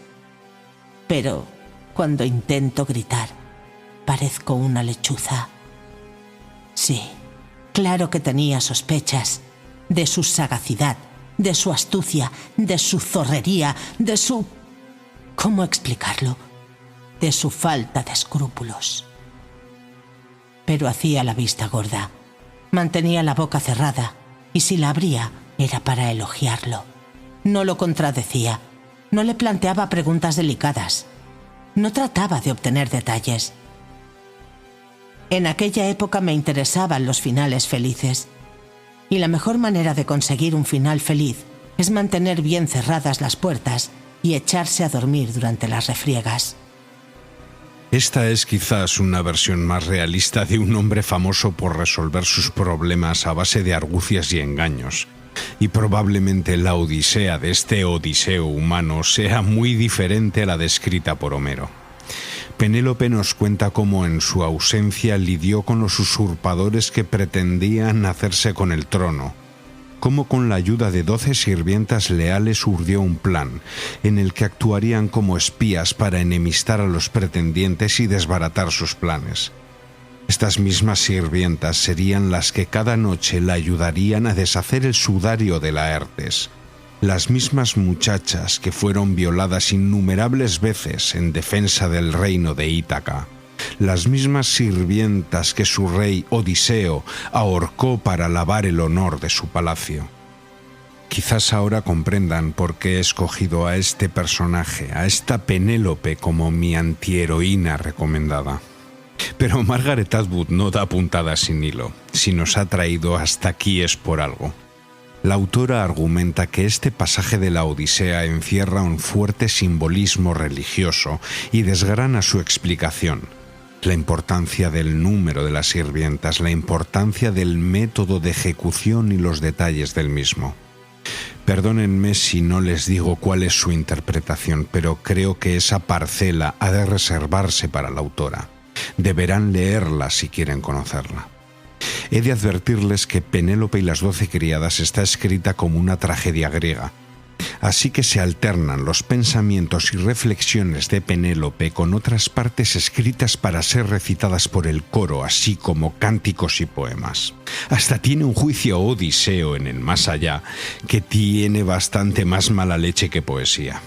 Pero cuando intento gritar, parezco una lechuza. Sí, claro que tenía sospechas de su sagacidad, de su astucia, de su zorrería, de su... ¿cómo explicarlo? De su falta de escrúpulos. Pero hacía la vista gorda, mantenía la boca cerrada, y si la abría era para elogiarlo. No lo contradecía, no le planteaba preguntas delicadas, no trataba de obtener detalles. En aquella época me interesaban los finales felices. Y la mejor manera de conseguir un final feliz es mantener bien cerradas las puertas y echarse a dormir durante las refriegas.
Esta es quizás una versión más realista de un hombre famoso por resolver sus problemas a base de argucias y engaños. Y probablemente la odisea de este Odiseo humano sea muy diferente a la descrita por Homero. Penélope nos cuenta cómo en su ausencia lidió con los usurpadores que pretendían hacerse con el trono, cómo con la ayuda de 12 sirvientas leales urdió un plan en el que actuarían como espías para enemistar a los pretendientes y desbaratar sus planes. Estas mismas sirvientas serían las que cada noche la ayudarían a deshacer el sudario de Laertes, las mismas muchachas que fueron violadas innumerables veces en defensa del reino de Ítaca, las mismas sirvientas que su rey Odiseo ahorcó para lavar el honor de su palacio. Quizás ahora comprendan por qué he escogido a este personaje, a esta Penélope, como mi antiheroína recomendada. Pero Margaret Atwood no da puntadas sin hilo. Si nos ha traído hasta aquí es por algo. La autora argumenta que este pasaje de la Odisea encierra un fuerte simbolismo religioso y desgrana su explicación. La importancia del número de las sirvientas, la importancia del método de ejecución y los detalles del mismo. Perdónenme si no les digo cuál es su interpretación, pero creo que esa parcela ha de reservarse para la autora. Deberán leerla si quieren conocerla. He de advertirles que Penélope y las 12 criadas está escrita como una tragedia griega. Así que se alternan los pensamientos y reflexiones de Penélope con otras partes escritas para ser recitadas por el coro, así como cánticos y poemas. Hasta tiene un juicio a Odiseo en el más allá, que tiene bastante más mala leche que poesía.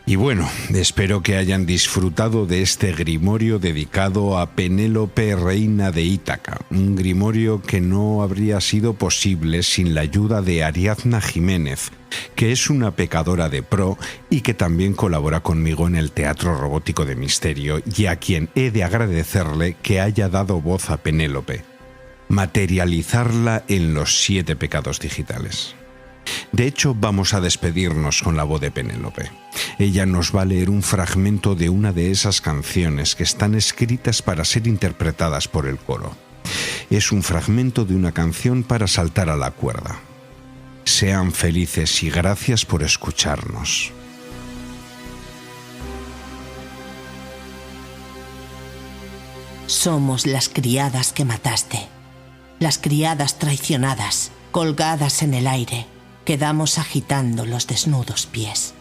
Y bueno, espero que hayan disfrutado de este grimorio dedicado a Penélope, reina de Ítaca, un grimorio que no habría sido posible sin la ayuda de Ariadna Jiménez, que es una pecadora de pro y que también colabora conmigo en el Teatro Robótico de Misterio, y a quien he de agradecerle que haya dado voz a Penélope, materializarla en los 7 pecados digitales. De hecho, vamos a despedirnos con la voz de Penélope. Ella nos va a leer un fragmento de una de esas canciones que están escritas para ser interpretadas por el coro. Es un fragmento de una canción para saltar a la cuerda. Sean felices y gracias por escucharnos.
Somos las criadas que mataste, las criadas traicionadas, colgadas en el aire. Quedamos agitando los desnudos pies.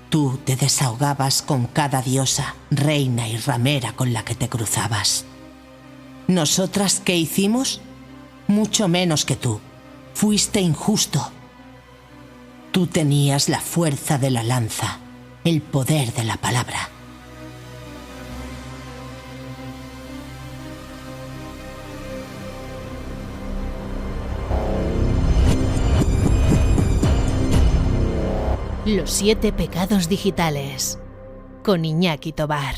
Tú te desahogabas con cada diosa, reina y ramera con la que te cruzabas. ¿Nosotras qué hicimos? Mucho menos que tú. Fuiste injusto. Tú tenías la fuerza de la lanza, el poder de la palabra.
Los 7 pecados digitales, con Iñaki Tobar.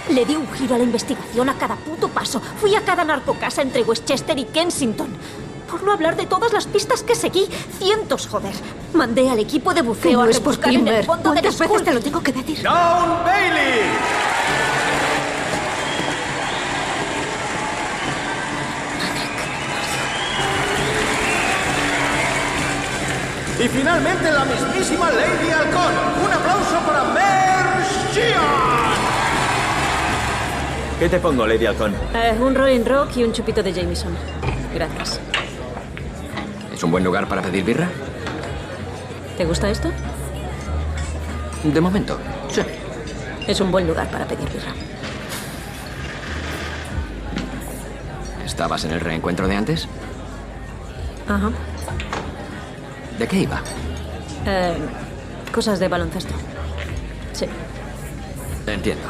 Le di un giro a la investigación a cada puto paso. Fui a cada narcocasa entre Westchester y Kensington. Por no hablar de todas las pistas que seguí. Cientos, joder. Mandé al equipo de buceo a rebuscar en el fondo del
¿Cuántas veces te lo tengo que decir?
¡John Bailey! Y finalmente la mismísima Lady Halcón. Un aplauso para Mer Sheehan.
¿Qué te pongo, Lady Halcón?
Un Rolling Rock y un chupito de Jameson. Gracias.
¿Es un buen lugar para pedir birra?
¿Te gusta esto?
De momento, sí.
Es un buen lugar para pedir birra.
¿Estabas en el reencuentro de antes?
Ajá.
¿De qué iba?
Cosas de baloncesto. Sí.
Entiendo.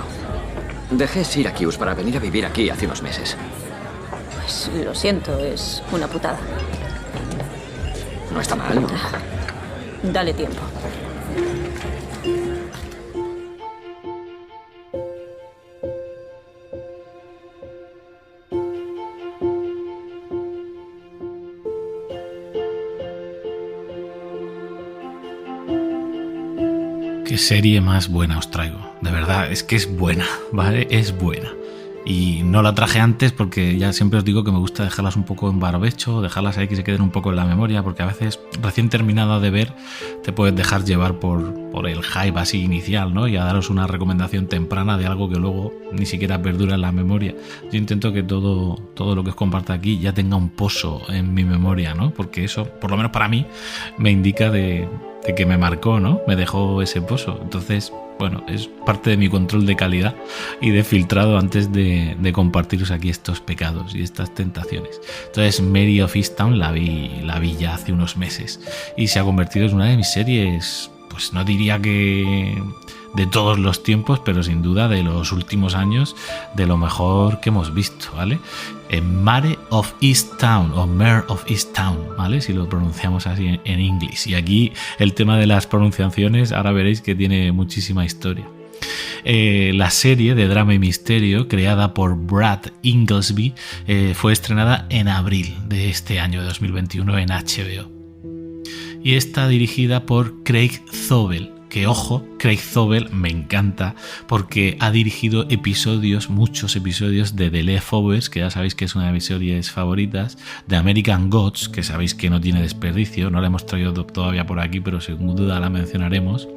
Dejé Syracuse para venir a vivir aquí hace unos meses.
Pues lo siento, es una putada.
No está mal.
Dale tiempo.
Qué serie más buena os traigo. De verdad, es que es buena, ¿vale? Es buena. Y no la traje antes porque ya siempre os digo que me gusta dejarlas un poco en barbecho, dejarlas ahí que se queden un poco en la memoria, porque a veces recién terminada de ver te puedes dejar llevar por el hype así inicial, ¿no? Y a daros una recomendación temprana de algo que luego ni siquiera perdura en la memoria. Yo intento que todo lo que os comparta aquí ya tenga un pozo en mi memoria, ¿no? Porque eso, por lo menos para mí, me indica de que me marcó, ¿no? Me dejó ese pozo. Entonces, bueno, es parte de mi control de calidad y de filtrado antes de compartiros aquí estos pecados y estas tentaciones. Entonces, Mary of Easttown la vi ya hace unos meses y se ha convertido en una de mis series, pues no diría que de todos los tiempos, pero sin duda de los últimos años, de lo mejor que hemos visto, ¿vale? Mare of Easttown o Mare of Easttown, ¿vale? Si lo pronunciamos así en inglés. Y aquí el tema de las pronunciaciones, ahora veréis que tiene muchísima historia. La serie de drama y misterio creada por Brad Inglesby fue estrenada en abril de este año 2021 en HBO. Y está dirigida por Craig Zobel, que ojo, Craig Zobel me encanta porque ha dirigido muchos episodios de The Leftovers, que ya sabéis que es una de mis series favoritas, de American Gods, que sabéis que no tiene desperdicio, no la hemos traído todavía por aquí, pero sin duda la mencionaremos,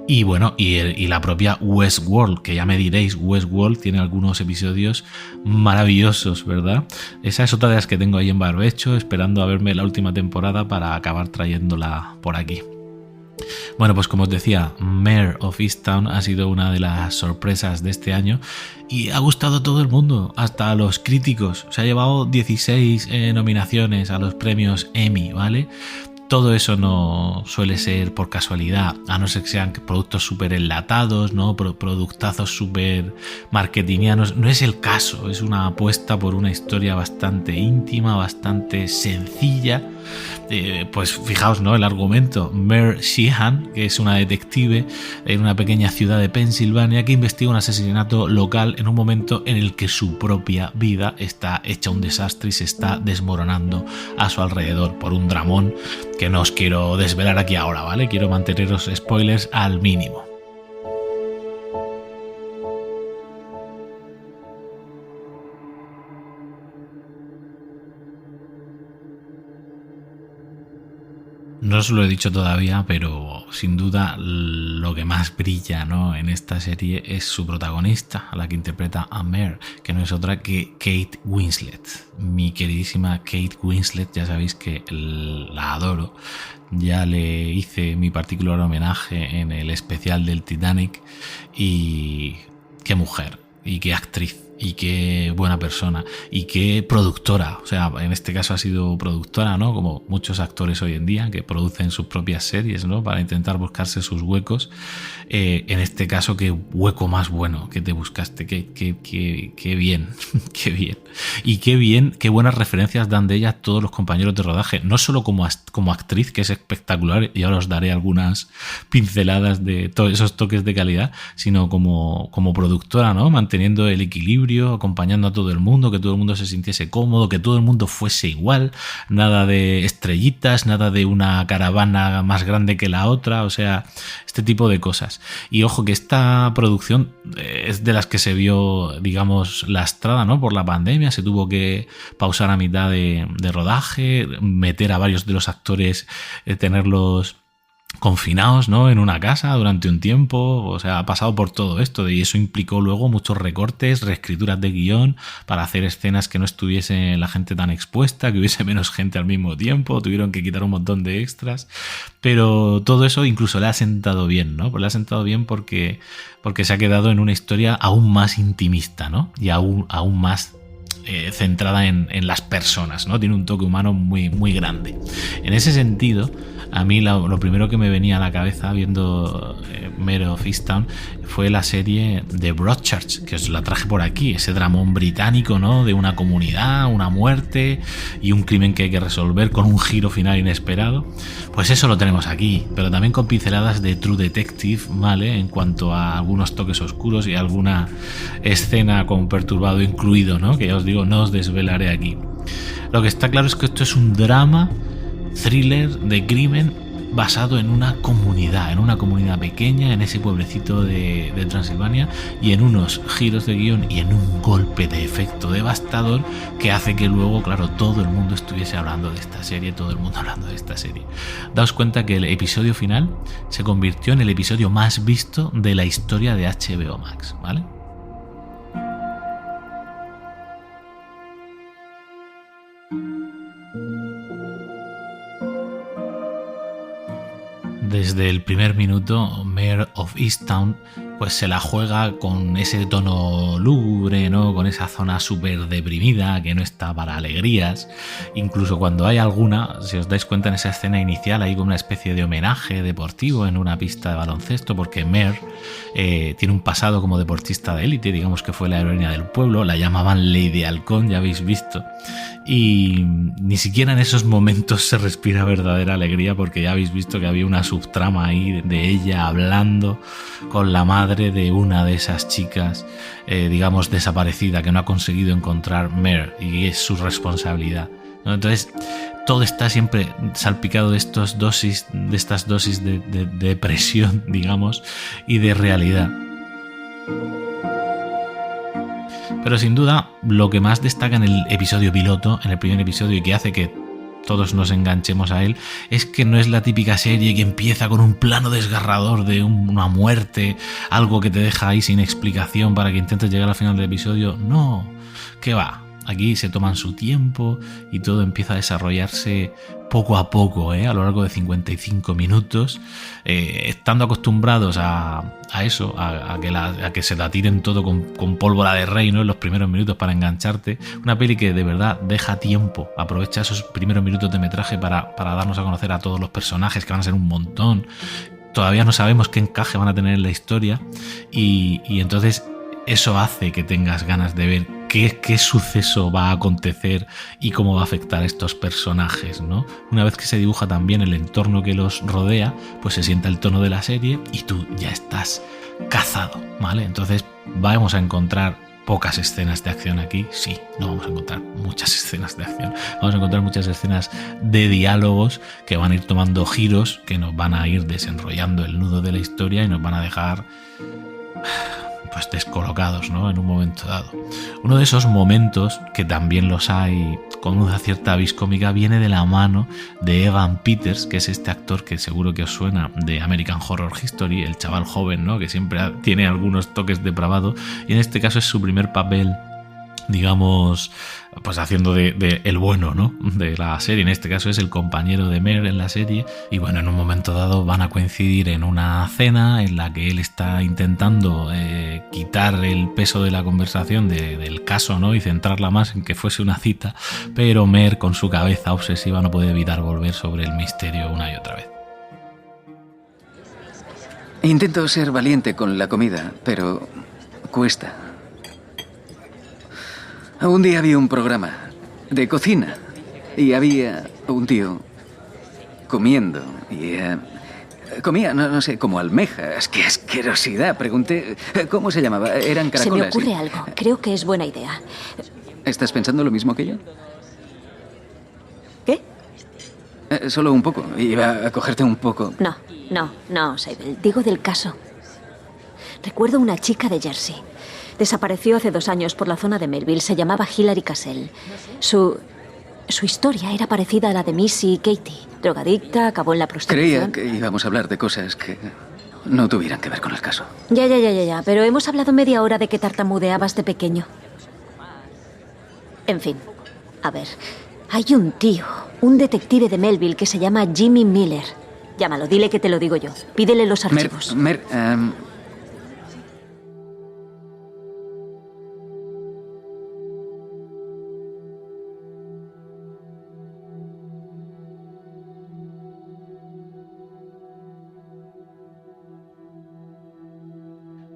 y bueno, y la propia Westworld, que ya me diréis, Westworld tiene algunos episodios maravillosos, ¿verdad? Esa es otra de las que tengo ahí en barbecho, esperando a verme la última temporada para acabar trayéndola por aquí. Bueno, pues como os decía, Mare of Easttown ha sido una de las sorpresas de este año y ha gustado a todo el mundo, hasta a los críticos. Se ha llevado 16 nominaciones a los premios Emmy, ¿vale? Todo eso no suele ser por casualidad, a no ser que sean productos súper enlatados, ¿no? Productazos súper marketingianos. No es el caso, es una apuesta por una historia bastante íntima, bastante sencilla. Pues fijaos, ¿no? El argumento. Mare Sheehan, que es una detective en una pequeña ciudad de Pensilvania que investiga un asesinato local en un momento en el que su propia vida está hecha un desastre y se está desmoronando a su alrededor por un dramón que no os quiero desvelar aquí ahora, ¿vale? Quiero manteneros spoilers al mínimo. No os lo he dicho todavía, pero sin duda lo que más brilla, ¿no?, en esta serie es su protagonista, a la que interpreta a Mare, que no es otra que Kate Winslet. Mi queridísima Kate Winslet, ya sabéis que la adoro. Ya le hice mi particular homenaje en el especial del Titanic y qué mujer y qué actriz. Y qué buena persona, y qué productora, o sea, en este caso ha sido productora, ¿no? Como muchos actores hoy en día que producen sus propias series, ¿no? Para intentar buscarse sus huecos. En este caso, qué hueco más bueno que te buscaste, qué bien, qué bien. Y qué bien, qué buenas referencias dan de ella todos los compañeros de rodaje, no solo como actriz, que es espectacular, y ahora os daré algunas pinceladas de todos esos toques de calidad, sino como productora, ¿no? Manteniendo el equilibrio, acompañando a todo el mundo, que todo el mundo se sintiese cómodo, que todo el mundo fuese igual, nada de estrellitas, nada de una caravana más grande que la otra, o sea, este tipo de cosas. Y ojo que esta producción es de las que se vio, digamos, lastrada, ¿no?, por la pandemia, se tuvo que pausar a mitad de rodaje, meter a varios de los actores, tenerlos confinados, ¿no?, en una casa durante un tiempo. O sea, ha pasado por todo esto y eso implicó luego muchos recortes, reescrituras de guión para hacer escenas que no estuviese la gente tan expuesta, que hubiese menos gente al mismo tiempo, tuvieron que quitar un montón de extras, pero todo eso incluso le ha sentado bien, ¿no? Pues le ha sentado bien porque se ha quedado en una historia aún más intimista, ¿no? Y aún más centrada en las personas, ¿no? Tiene un toque humano muy, muy grande. En ese sentido, a mí lo primero que me venía a la cabeza viendo Mare of Easttown fue la serie de Broadchurch, que os la traje por aquí, ese dramón británico, ¿no? De una comunidad, una muerte y un crimen que hay que resolver con un giro final inesperado. Pues eso lo tenemos aquí, pero también con pinceladas de True Detective, ¿vale? En cuanto a algunos toques oscuros y alguna escena con perturbado incluido, ¿no? Que ya os digo, no os desvelaré aquí. Lo que está claro es que esto es un drama thriller de crimen basado en una comunidad pequeña, en ese pueblecito de Transilvania, y en unos giros de guión y en un golpe de efecto devastador que hace que luego, claro, todo el mundo estuviese hablando de esta serie, Daos cuenta que el episodio final se convirtió en el episodio más visto de la historia de HBO Max, ¿vale? Desde el primer minuto, Mare of Easttown pues se la juega con ese tono lúgubre, ¿no? Con esa zona súper deprimida que no está para alegrías. Incluso cuando hay alguna, si os dais cuenta en esa escena inicial, hay como una especie de homenaje deportivo en una pista de baloncesto, porque Mare tiene un pasado como deportista de élite, digamos que fue la heroína del pueblo, la llamaban Lady Halcón, ya habéis visto. Y ni siquiera en esos momentos se respira verdadera alegría, porque ya habéis visto que había una subtrama ahí de ella hablando con la madre de una de esas chicas, digamos, desaparecida, que no ha conseguido encontrar Mare, y es su responsabilidad, ¿no? Entonces todo está siempre salpicado de estas dosis de depresión, digamos, y de realidad. Pero sin duda, lo que más destaca en el episodio piloto, en el primer episodio, y que hace que todos nos enganchemos a él, es que no es la típica serie que empieza con un plano desgarrador de una muerte, algo que te deja ahí sin explicación para que intentes llegar al final del episodio. No, ¿qué va? Aquí se toman su tiempo y todo empieza a desarrollarse poco a poco, a lo largo de 55 minutos, estando acostumbrados a eso, a que se la tiren todo con pólvora de rey, ¿no? En los primeros minutos para engancharte. Una peli que de verdad deja tiempo, aprovecha esos primeros minutos de metraje para darnos a conocer a todos los personajes, que van a ser un montón. Todavía no sabemos qué encaje van a tener en la historia, y entonces eso hace que tengas ganas de ver qué suceso va a acontecer y cómo va a afectar a estos personajes, ¿no? Una vez que se dibuja también el entorno que los rodea, pues se sienta el tono de la serie y tú ya estás cazado, ¿vale? Entonces vamos a encontrar pocas escenas de acción aquí, sí, no vamos a encontrar muchas escenas de acción, vamos a encontrar muchas escenas de diálogos que van a ir tomando giros, que nos van a ir desenrollando el nudo de la historia y nos van a dejar pues descolocados, ¿no? En un momento dado. Uno de esos momentos, que también los hay con una cierta vis cómica, viene de la mano de Evan Peters, que es este actor que seguro que os suena de American Horror History, el chaval joven, ¿no? Que siempre tiene algunos toques depravados, y en este caso es su primer papel, digamos, pues haciendo de el bueno, ¿no? De la serie. En este caso es el compañero de Mare en la serie, y bueno, en un momento dado van a coincidir en una cena en la que él está intentando quitar el peso de la conversación del caso, ¿no? Y centrarla más en que fuese una cita, pero Mare, con su cabeza obsesiva, no puede evitar volver sobre el misterio una y otra vez.
Intento ser valiente con la comida, pero cuesta. Un día había un programa de cocina y había un tío comiendo y comía, no sé, como almejas. ¡Qué asquerosidad! Pregunté cómo se llamaba. Eran caracolas.
Se me ocurre algo. Creo que es buena idea.
¿Estás pensando lo mismo que yo?
¿Qué?
Solo un poco. Iba a cogerte un poco.
No, Sable. Digo del caso. Recuerdo una chica de Jersey. Desapareció hace 2 años por la zona de Melville. Se llamaba Hilary Cassell. Su historia era parecida a la de Missy y Katie. Drogadicta, acabó en la prostitución.
Creía que íbamos a hablar de cosas que no tuvieran que ver con el caso.
Ya. Pero hemos hablado media hora de que tartamudeabas de pequeño. En fin. A ver. Hay un tío, un detective de Melville que se llama Jimmy Miller. Llámalo, dile que te lo digo yo. Pídele los archivos.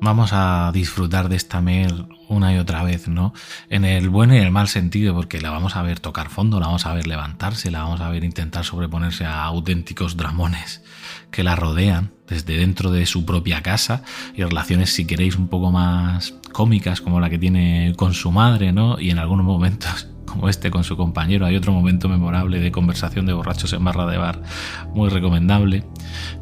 vamos a disfrutar de esta Mare una y otra vez, ¿no? En el buen y en el mal sentido, porque la vamos a ver tocar fondo, la vamos a ver levantarse, la vamos a ver intentar sobreponerse a auténticos dramones que la rodean desde dentro de su propia casa, y relaciones, si queréis, un poco más cómicas, como la que tiene con su madre, ¿no? Y en algunos momentos, como este con su compañero, hay otro momento memorable de conversación de borrachos en barra de bar, muy recomendable.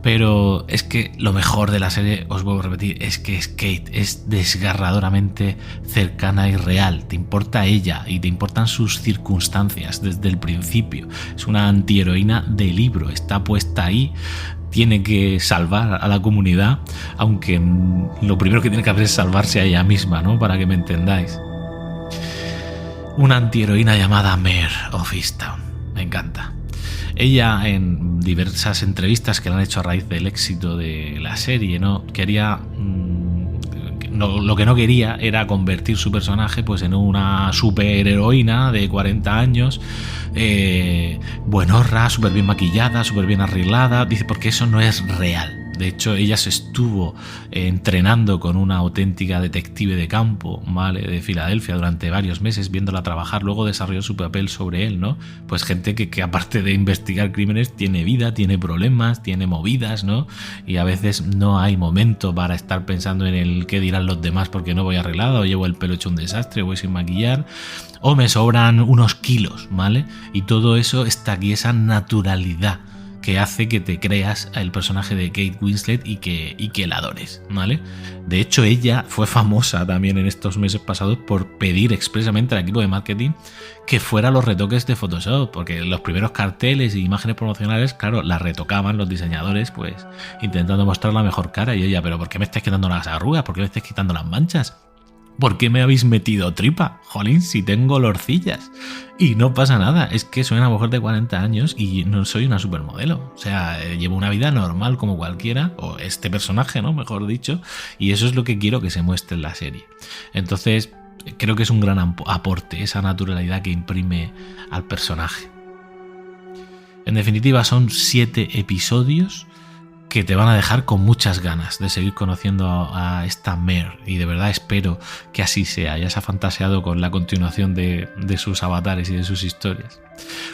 Pero es que lo mejor de la serie, os vuelvo a repetir, es que Kate es desgarradoramente cercana y real. Te importa ella y te importan sus circunstancias desde el principio. Es una antiheroína de libro, está puesta ahí, tiene que salvar a la comunidad, aunque lo primero que tiene que hacer es salvarse a ella misma, ¿no? Para que me entendáis. Una antiheroína llamada Mare of Easttown. Me encanta. Ella, en diversas entrevistas que le han hecho a raíz del éxito de la serie, ¿no? Lo que no quería era convertir su personaje pues en una superheroína de 40 años, buenorra, súper bien maquillada, súper bien arreglada. Dice, porque eso no es real. De hecho, ella se estuvo entrenando con una auténtica detective de campo, ¿vale?, de Filadelfia durante varios meses, viéndola trabajar. Luego desarrolló su papel sobre él, ¿no? Pues gente que aparte de investigar crímenes tiene vida, tiene problemas, tiene movidas, ¿no? Y a veces no hay momento para estar pensando en el qué dirán los demás porque no voy arreglada, o llevo el pelo hecho un desastre, o voy sin maquillar, o me sobran unos kilos, ¿vale? Y todo eso está aquí, esa naturalidad que hace que te creas el personaje de Kate Winslet y que la adores, ¿vale? De hecho, ella fue famosa también en estos meses pasados por pedir expresamente al equipo de marketing que fuera los retoques de Photoshop, porque los primeros carteles y imágenes promocionales, claro, las retocaban los diseñadores, pues intentando mostrar la mejor cara, y ella, pero ¿por qué me estáis quitando las arrugas? ¿Por qué me estáis quitando las manchas? ¿Por qué me habéis metido tripa? Jolín, si tengo lorcillas. Y no pasa nada, es que soy una mujer de 40 años y no soy una supermodelo. O sea, llevo una vida normal como cualquiera, o este personaje, ¿no?, mejor dicho, y eso es lo que quiero que se muestre en la serie. Entonces, creo que es un gran aporte, esa naturalidad que imprime al personaje. En definitiva, son 7 episodios que te van a dejar con muchas ganas de seguir conociendo a esta Mare, y de verdad espero que así sea. Ya se ha fantaseado con la continuación de sus avatares y de sus historias.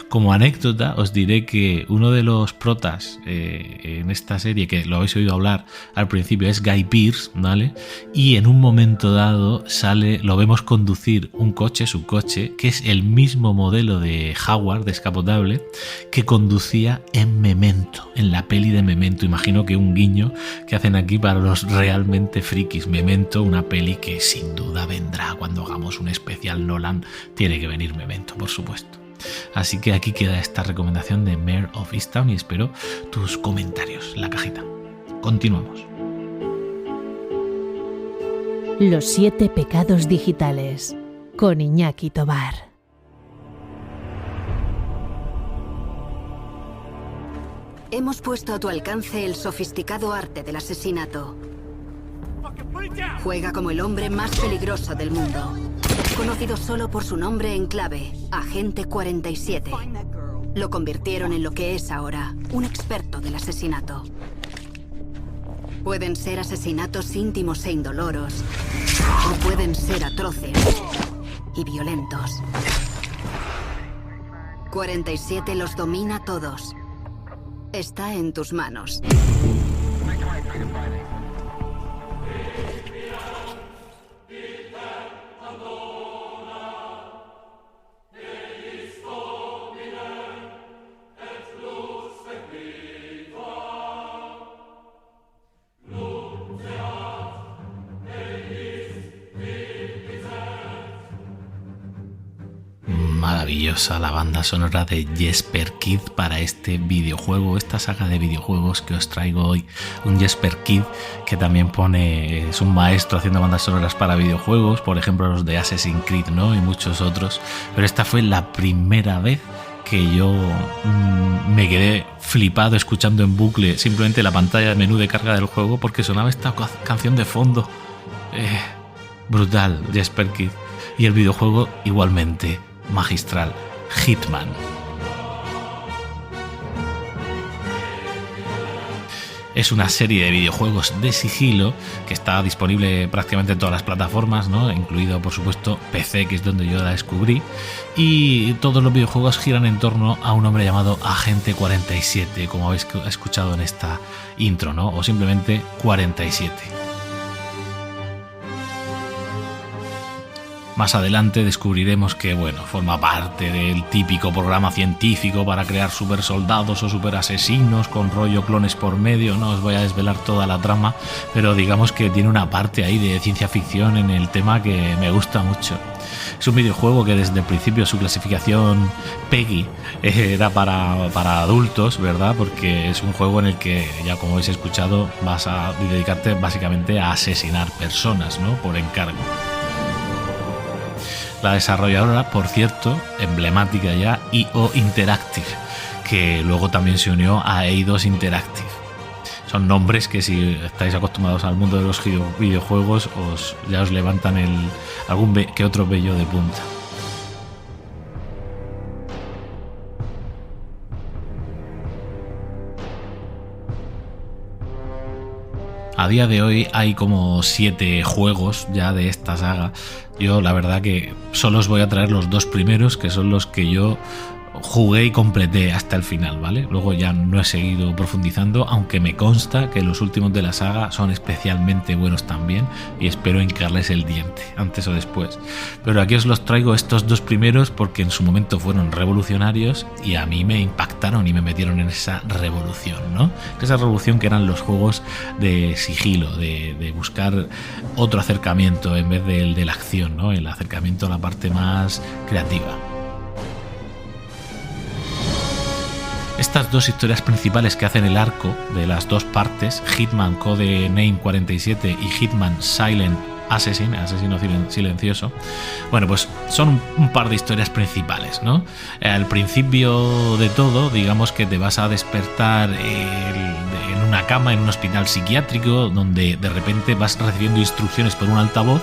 Como anécdota os diré que uno de los protas en esta serie, que lo habéis oído hablar al principio, es Guy Pearce, ¿vale? Y en un momento dado lo vemos conducir un coche, su coche, que es el mismo modelo de Howard, descapotable, que conducía en Memento, en la peli de Memento. Imagino que un guiño que hacen aquí para los realmente frikis. Memento, una peli que sin duda vendrá cuando hagamos un especial Nolan. Tiene que venir Memento, por supuesto. Así que aquí queda esta recomendación de Mare of Easttown y espero tus comentarios en la cajita. Continuamos.
Los 7 pecados digitales, con Iñaki Tobar.
Hemos puesto a tu alcance el sofisticado arte del asesinato. Juega como el hombre más peligroso del mundo. Conocido solo por su nombre en clave, Agente 47. Lo convirtieron en lo que es ahora, un experto del asesinato. Pueden ser asesinatos íntimos e indoloros, o pueden ser atroces y violentos. 47 los domina todos. Está en tus manos.
Maravillosa la banda sonora de Jesper Kyd para este videojuego, esta saga de videojuegos que os traigo hoy. Un Jesper Kyd que también es un maestro haciendo bandas sonoras para videojuegos, por ejemplo los de Assassin's Creed, ¿no?, y muchos otros. Pero esta fue la primera vez que yo me quedé flipado escuchando en bucle simplemente la pantalla de menú de carga del juego, porque sonaba esta canción de fondo. Brutal, Jesper Kyd. Y el videojuego igualmente magistral, Hitman. Es una serie de videojuegos de sigilo que está disponible prácticamente en todas las plataformas, ¿no? Incluido, por supuesto, PC, que es donde yo la descubrí. Y todos los videojuegos giran en torno a un hombre llamado Agente 47, como habéis escuchado en esta intro, ¿no? O simplemente 47. Más adelante descubriremos que, bueno, forma parte del típico programa científico para crear super soldados o super asesinos con rollo clones por medio. No os voy a desvelar toda la trama, pero digamos que tiene una parte ahí de ciencia ficción en el tema que me gusta mucho. Es un videojuego que desde el principio su clasificación PEGI era para adultos, ¿verdad? Porque es un juego en el que, ya como habéis escuchado, vas a dedicarte básicamente a asesinar personas, ¿no? Por encargo. La desarrolladora, por cierto, emblemática ya, IO Interactive, que luego también se unió a Eidos Interactive. Son nombres que, si estáis acostumbrados al mundo de los videojuegos, ya os levantan algún que otro vello de punta. A día de hoy hay como 7 juegos ya de esta saga. Yo la verdad que solo os voy a traer los 2 primeros, que son los que yo jugué y completé hasta el final, ¿vale? Luego ya no he seguido profundizando, aunque me consta que los últimos de la saga son especialmente buenos también y espero hincarles el diente, antes o después. Pero aquí os los traigo estos 2 primeros porque en su momento fueron revolucionarios y a mí me impactaron y me metieron en esa revolución, ¿no? Esa revolución que eran los juegos de sigilo, de buscar otro acercamiento en vez del de la acción, ¿no? El acercamiento a la parte más creativa. Estas 2 historias principales que hacen el arco de las 2 partes, Hitman Codename 47 y Hitman Silent Assassin, asesino silencioso, bueno, pues son un par de historias principales, ¿no? Al principio de todo, digamos que te vas a despertar en una cama en un hospital psiquiátrico donde de repente vas recibiendo instrucciones por un altavoz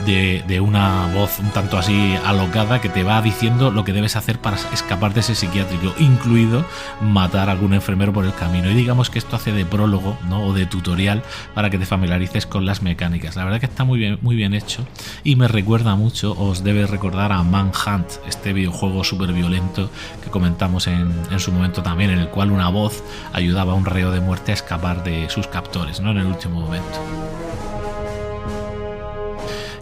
de una voz un tanto así alocada que te va diciendo lo que debes hacer para escapar de ese psiquiátrico, incluido matar a algún enfermero por el camino. Y digamos que esto hace de prólogo, ¿no? O de tutorial para que te familiarices con las mecánicas. La verdad que está muy bien hecho y me recuerda mucho, os debe recordar a Manhunt, este videojuego súper violento que comentamos en su momento también, en el cual una voz ayudaba a un reo de muerte a escapar de sus captores, ¿no? En el último momento.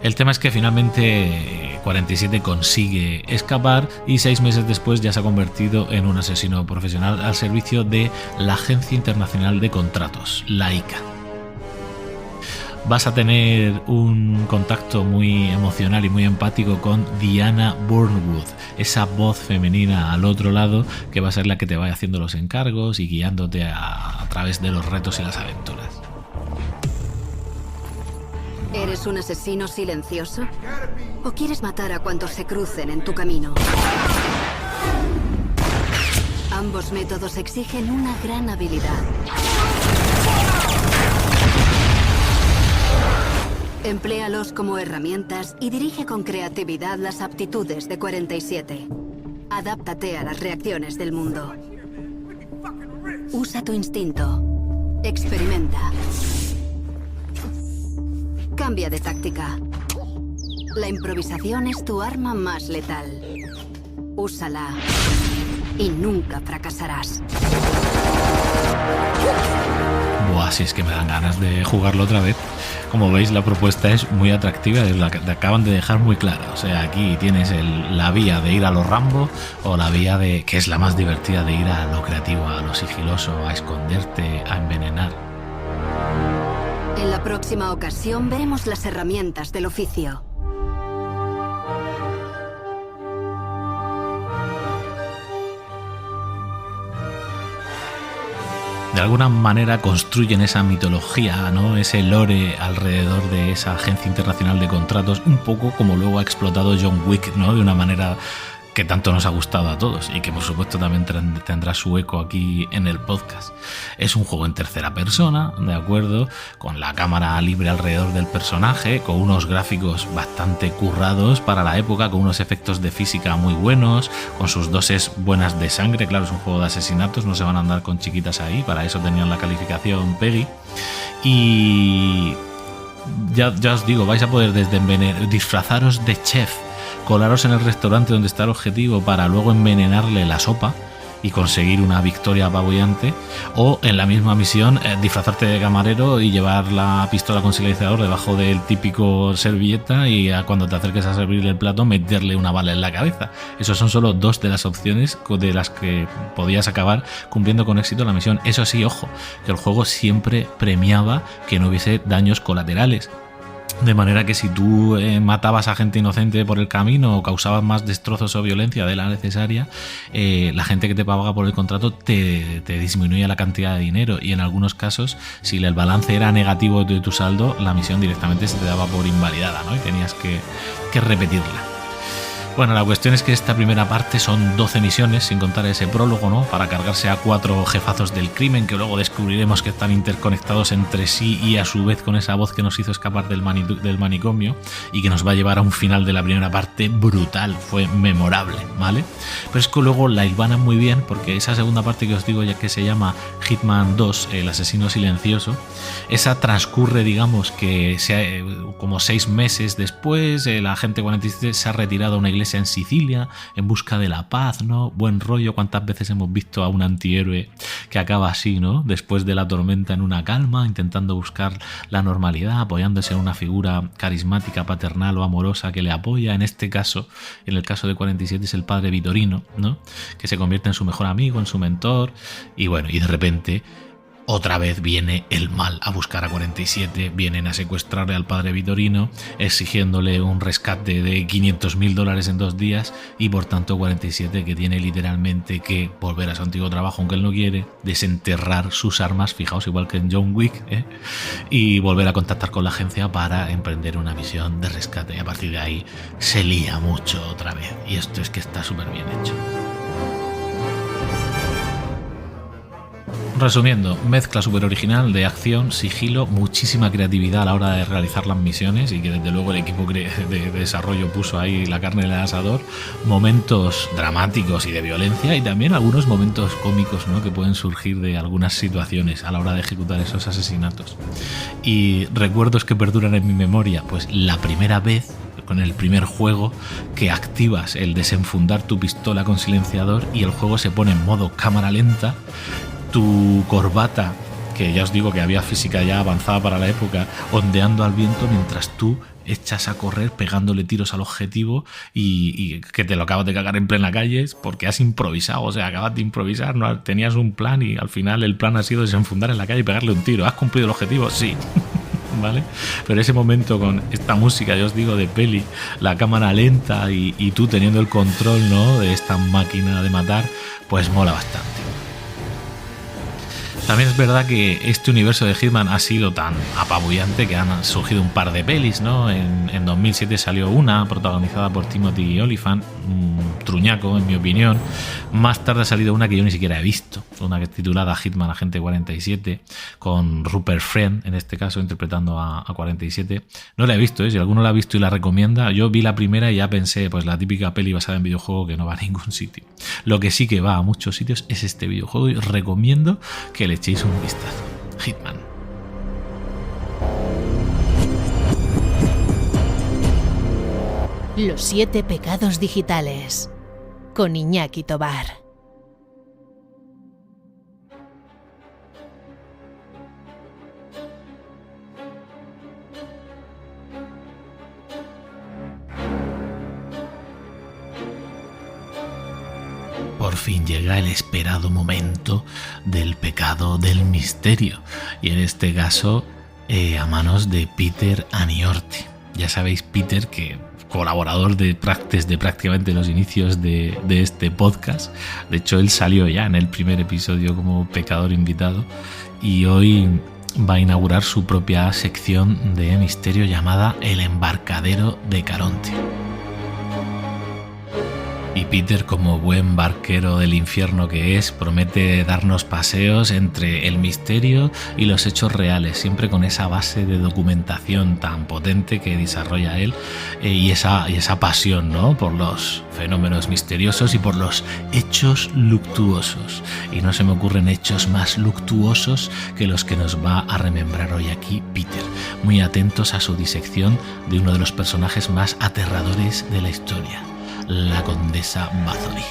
El tema es que finalmente 47 consigue escapar y 6 meses después ya se ha convertido en un asesino profesional al servicio de la Agencia Internacional de Contratos, la ICA. Vas a tener un contacto muy emocional y muy empático con Diana Burnwood, esa voz femenina al otro lado que va a ser la que te vaya haciendo los encargos y guiándote a través de los retos y las aventuras.
¿Eres un asesino silencioso? ¿O quieres matar a cuantos se crucen en tu camino? Ambos métodos exigen una gran habilidad. Empléalos como herramientas y dirige con creatividad las aptitudes de 47. Adáptate a las reacciones del mundo. Usa tu instinto. Experimenta. Cambia de táctica. La improvisación es tu arma más letal. Úsala y nunca fracasarás.
Buah, si es que me dan ganas de jugarlo otra vez. Como veis, la propuesta es muy atractiva y la que te acaban de dejar muy clara. O sea, aquí tienes la vía de ir a lo Rambo o la vía de, que es la más divertida, de ir a lo creativo, a lo sigiloso, a esconderte, a envenenar.
En la próxima ocasión veremos las herramientas del oficio.
De alguna manera construyen esa mitología, ¿no? Ese lore alrededor de esa Agencia Internacional de Contratos, un poco como luego ha explotado John Wick, ¿no? De una manera que tanto nos ha gustado a todos y que por supuesto también tendrá su eco aquí en el podcast. Es un juego en tercera persona, ¿de acuerdo? Con la cámara libre alrededor del personaje, con unos gráficos bastante currados para la época, con unos efectos de física muy buenos, con sus dosis buenas de sangre. Claro, es un juego de asesinatos, no se van a andar con chiquitas ahí, para eso tenían la calificación PEGI. Y ya os digo, vais a poder desde disfrazaros de chef, colaros en el restaurante donde está el objetivo para luego envenenarle la sopa y conseguir una victoria apabullante, o en la misma misión disfrazarte de camarero y llevar la pistola con silenciador debajo del típico servilleta y cuando te acerques a servirle el plato meterle una bala en la cabeza. Esos son solo 2 de las opciones de las que podías acabar cumpliendo con éxito la misión. Eso sí, ojo, que el juego siempre premiaba que no hubiese daños colaterales. De manera que si tú matabas a gente inocente por el camino o causabas más destrozos o violencia de la necesaria, la gente que te pagaba por el contrato te disminuía la cantidad de dinero, y en algunos casos, si el balance era negativo de tu saldo, la misión directamente se te daba por invalidada, ¿no? Y tenías que repetirla. Bueno, la cuestión es que esta primera parte son 12 misiones, sin contar ese prólogo, ¿no? Para cargarse a 4 jefazos del crimen, que luego descubriremos que están interconectados entre sí y a su vez con esa voz que nos hizo escapar del manicomio y que nos va a llevar a un final de la primera parte brutal, fue memorable, ¿vale? Pero es que luego la hilvanan muy bien, porque esa segunda parte que os digo, ya que se llama Hitman 2, el asesino silencioso, esa transcurre, digamos, que como 6 meses después, el agente 47 se ha retirado a una iglesia en Sicilia en busca de la paz, ¿no? Buen rollo. ¿Cuántas veces hemos visto a un antihéroe que acaba así, ¿no? Después de la tormenta en una calma, intentando buscar la normalidad, apoyándose en una figura carismática, paternal o amorosa que le apoya. En este caso, en el caso de 47, es el padre Vitorino, ¿no? Que se convierte en su mejor amigo, en su mentor, y bueno, y de repente otra vez viene el mal a buscar a 47, vienen a secuestrarle al padre Vitorino, exigiéndole un rescate de $500,000 en 2 días, y por tanto 47, que tiene literalmente que volver a su antiguo trabajo, aunque él no quiere, desenterrar sus armas, fijaos, igual que en John Wick, y volver a contactar con la agencia para emprender una misión de rescate, y a partir de ahí se lía mucho otra vez, y esto es que está súper bien hecho. Resumiendo, mezcla súper original de acción, sigilo, muchísima creatividad a la hora de realizar las misiones, y que desde luego el equipo de desarrollo puso ahí la carne en el asador, momentos dramáticos y de violencia, y también algunos momentos cómicos, ¿no? Que pueden surgir de algunas situaciones a la hora de ejecutar esos asesinatos. Y recuerdos que perduran en mi memoria, pues la primera vez, con el primer juego, que activas el desenfundar tu pistola con silenciador y el juego se pone en modo cámara lenta, tu corbata, que ya os digo que había física ya avanzada para la época, ondeando al viento mientras tú echas a correr pegándole tiros al objetivo, y que te lo acabas de cagar en plena calle porque has improvisado, o sea, acabas de improvisar, no tenías un plan y al final el plan ha sido desenfundar en la calle y pegarle un tiro. ¿Has cumplido el objetivo? Sí. ¿Vale? Pero ese momento con esta música, yo os digo, de peli, la cámara lenta y tú teniendo el control, ¿no?, de esta máquina de matar, pues mola bastante. También es verdad que este universo de Hitman ha sido tan apabullante que han surgido un par de pelis, ¿no? En 2007 salió una protagonizada por Timothy Olyphant, un truñaco en mi opinión. Más tarde ha salido una que yo ni siquiera he visto, una que es titulada Hitman Agente 47, con Rupert Friend, en este caso interpretando a 47. No la he visto, si alguno la ha visto y la recomienda. Yo vi la primera y ya pensé, pues la típica peli basada en videojuego que no va a ningún sitio. Lo que sí que va a muchos sitios es este videojuego, y recomiendo que le echéis un vistazo. Hitman.
Los 7 pecados digitales, con Iñaki Tobar.
Por fin llega el esperado momento del pecado del misterio, y en este caso a manos de Peter Aniorti. Ya sabéis, Peter, que colaborador desde prácticamente los inicios de este podcast. De hecho, él salió ya en el primer episodio como pecador invitado, y hoy va a inaugurar su propia sección de misterio llamada El embarcadero de Caronte. Y Peter, como buen barquero del infierno que es, promete darnos paseos entre el misterio y los hechos reales, siempre con esa base de documentación tan potente que desarrolla él y esa pasión, ¿no?, por los fenómenos misteriosos y por los hechos luctuosos. Y no se me ocurren hechos más luctuosos que los que nos va a remembrar hoy aquí Peter. Muy atentos a su disección de uno de los personajes más aterradores de la historia, la condesa Bathory.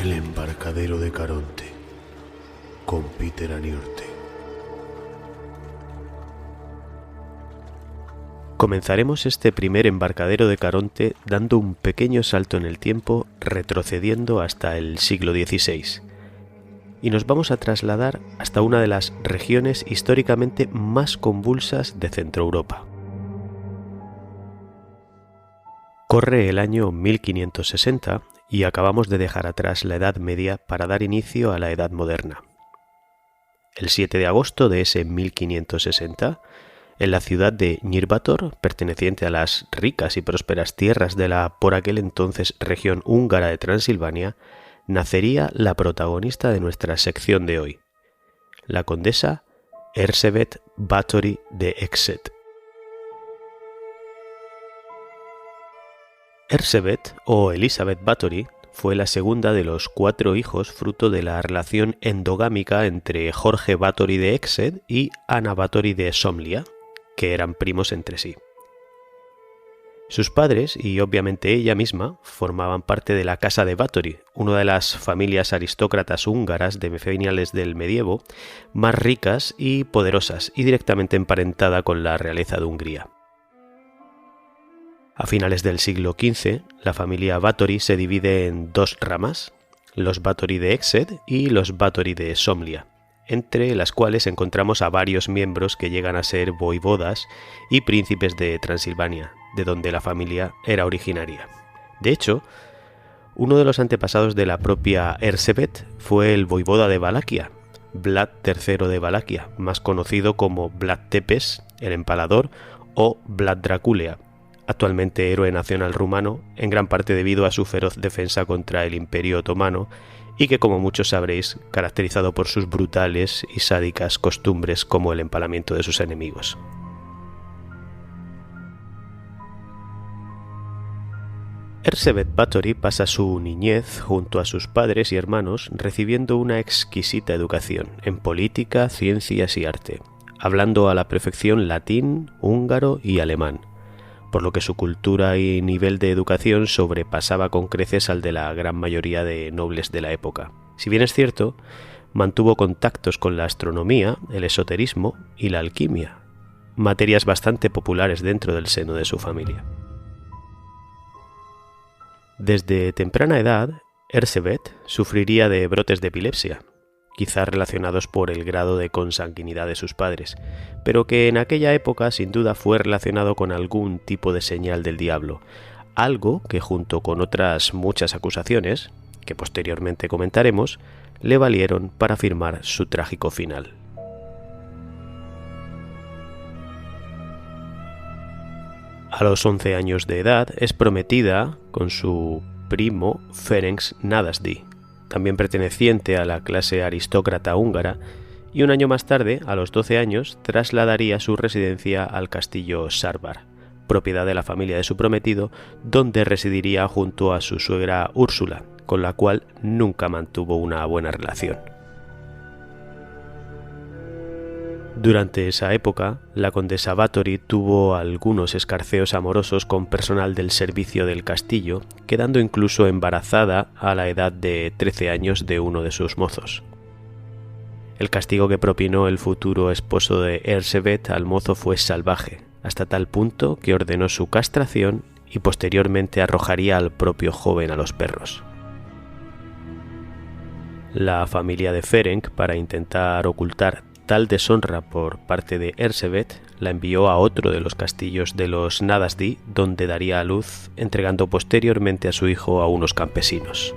El embarcadero de Caronte, con Peter Aniorte. Comenzaremos este primer embarcadero de Caronte dando un pequeño salto en el tiempo, retrocediendo hasta el siglo XVI. Y nos vamos a trasladar hasta una de las regiones históricamente más convulsas de Centroeuropa. Corre el año 1560 y acabamos de dejar atrás la Edad Media para dar inicio a la Edad Moderna. El 7 de agosto de ese 1560, en la ciudad de Nyírbátor, perteneciente a las ricas y prósperas tierras de la por aquel entonces región húngara de Transilvania, nacería la protagonista de nuestra sección de hoy, la condesa Erzsébet Bathory de Eckstedt. Erzsébet, o Elizabeth Bathory, fue la segunda de los 4 hijos fruto de la relación endogámica entre Jorge Bathory de Eckstedt y Anna Bathory de Somlia, que eran primos entre sí. Sus padres, y obviamente ella misma, formaban parte de la Casa de Bathory, una de las familias aristócratas húngaras de finales del medievo, más ricas y poderosas, y directamente emparentada con la realeza de Hungría. A finales del siglo XV, la familia Bathory se divide en 2 ramas, los Bathory de Eckstedt y los Bathory de Somlia, entre las cuales encontramos a varios miembros que llegan a ser voivodas y príncipes de Transilvania, de donde la familia era originaria. De hecho, uno de los antepasados de la propia Erzsébet fue el voivoda de Valaquia, Vlad III de Valaquia, más conocido como Vlad Tepes, el Empalador, o Vlad Dracúlea, actualmente héroe nacional rumano, en gran parte debido a su feroz defensa contra el Imperio Otomano y que, como muchos sabréis, caracterizado por sus brutales y sádicas costumbres como el empalamiento de sus enemigos. Erzsébet Bathory pasa su niñez junto a sus padres y hermanos recibiendo una exquisita educación en política, ciencias y arte, hablando a la perfección latín, húngaro y alemán, por lo que su cultura y nivel de educación sobrepasaba con creces al de la gran mayoría de nobles de la época. Si bien es cierto, mantuvo contactos con la astronomía, el esoterismo y la alquimia, materias bastante populares dentro del seno de su familia. Desde temprana edad, Erzsébet sufriría de brotes de epilepsia, quizás relacionados por el grado de consanguinidad de sus padres, pero que en aquella época sin duda fue relacionado con algún tipo de señal del diablo, algo que junto con otras muchas acusaciones, que posteriormente comentaremos, le valieron para firmar su trágico final. A los 11 años de edad es prometida con su primo Ferenc Nadasdy, también perteneciente a la clase aristócrata húngara, y un año más tarde, a los 12 años, trasladaría su residencia al castillo Sárvar, propiedad de la familia de su prometido, donde residiría junto a su suegra Úrsula, con la cual nunca mantuvo una buena relación. Durante esa época, la condesa Bathory tuvo algunos escarceos amorosos con personal del servicio del castillo, quedando incluso embarazada a la edad de 13 años de uno de sus mozos. El castigo que propinó el futuro esposo de Erzsébet al mozo fue salvaje, hasta tal punto que ordenó su castración y posteriormente arrojaría al propio joven a los perros. La familia de Ferenc, para intentar ocultar tal deshonra por parte de Erzsébet, la envió a otro de los castillos de los Nadasdi, donde daría a luz, entregando posteriormente a su hijo a unos campesinos.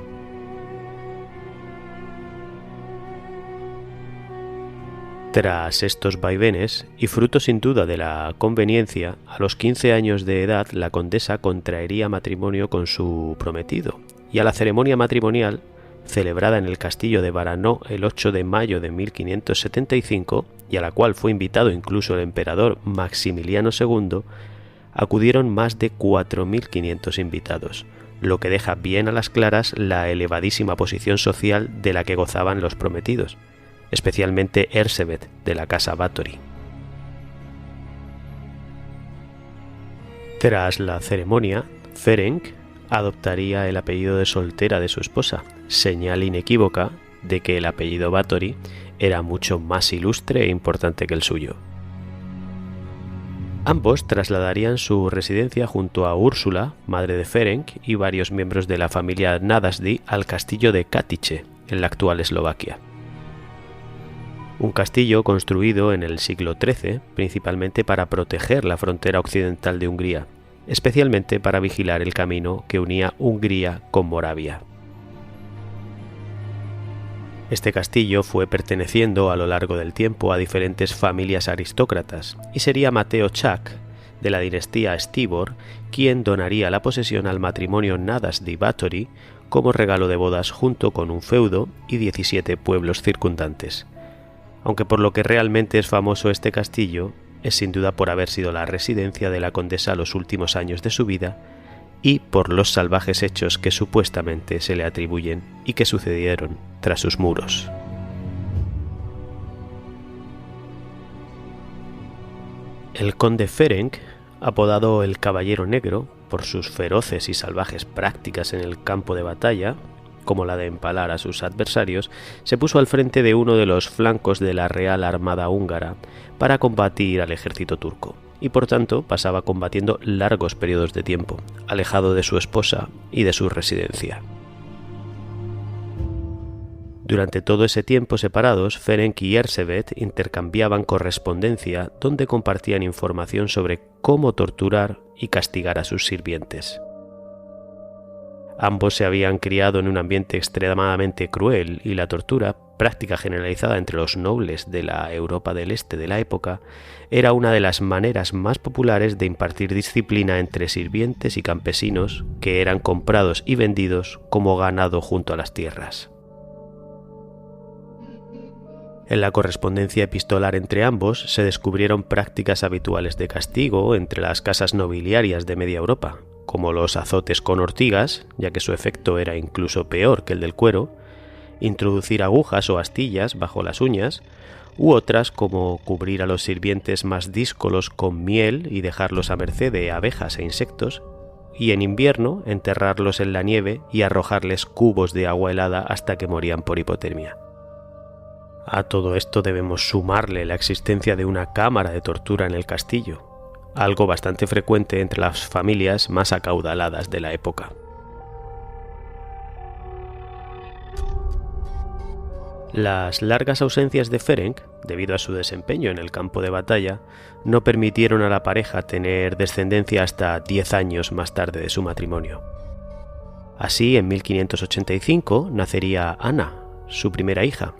Tras estos vaivenes, y fruto sin duda de la conveniencia, a los 15 años de edad la condesa contraería matrimonio con su prometido, y a la ceremonia matrimonial, celebrada en el castillo de Varanó el 8 de mayo de 1575, y a la cual fue invitado incluso el emperador Maximiliano II, acudieron más de 4.500 invitados, lo que deja bien a las claras la elevadísima posición social de la que gozaban los prometidos, especialmente Erzsébet de la casa Báthory. Tras la ceremonia, Ferenc adoptaría el apellido de soltera de su esposa, señal inequívoca de que el apellido Báthory era mucho más ilustre e importante que el suyo. Ambos trasladarían su residencia junto a Úrsula, madre de Ferenc, y varios miembros de la familia Nadasdi al castillo de Katice, en la actual Eslovaquia. Un castillo construido en el siglo XIII, principalmente para proteger la frontera occidental de Hungría, especialmente para vigilar el camino que unía Hungría con Moravia. Este castillo fue perteneciendo a lo largo del tiempo a diferentes familias aristócratas, y sería Mateo Czak, de la dinastía Stibor, quien donaría la posesión al matrimonio Nadasdi-Báthory como regalo de bodas junto con un feudo y 17 pueblos circundantes. Aunque por lo que realmente es famoso este castillo es sin duda por haber sido la residencia de la condesa los últimos años de su vida y por los salvajes hechos que supuestamente se le atribuyen y que sucedieron tras sus muros. El conde Ferenc, apodado el Caballero Negro por sus feroces y salvajes prácticas en el campo de batalla, como la de empalar a sus adversarios, se puso al frente de uno de los flancos de la Real Armada húngara para combatir al ejército turco, y por tanto pasaba combatiendo largos periodos de tiempo, alejado de su esposa y de su residencia. Durante todo ese tiempo separados, Ferenc y Erzsébet intercambiaban correspondencia donde compartían información sobre cómo torturar y castigar a sus sirvientes. Ambos se habían criado en un ambiente extremadamente cruel y la tortura, práctica generalizada entre los nobles de la Europa del Este de la época, era una de las maneras más populares de impartir disciplina entre sirvientes y campesinos que eran comprados y vendidos como ganado junto a las tierras. En la correspondencia epistolar entre ambos se descubrieron prácticas habituales de castigo entre las casas nobiliarias de media Europa, como los azotes con ortigas, ya que su efecto era incluso peor que el del cuero, introducir agujas o astillas bajo las uñas, u otras como cubrir a los sirvientes más díscolos con miel y dejarlos a merced de abejas e insectos, y en invierno enterrarlos en la nieve y arrojarles cubos de agua helada hasta que morían por hipotermia. A todo esto debemos sumarle la existencia de una cámara de tortura en el castillo, algo bastante frecuente entre las familias más acaudaladas de la época. Las largas ausencias de Ferenc, debido a su desempeño en el campo de batalla, no permitieron a la pareja tener descendencia hasta 10 años más tarde de su matrimonio. Así, en 1585 nacería Anna, su primera hija,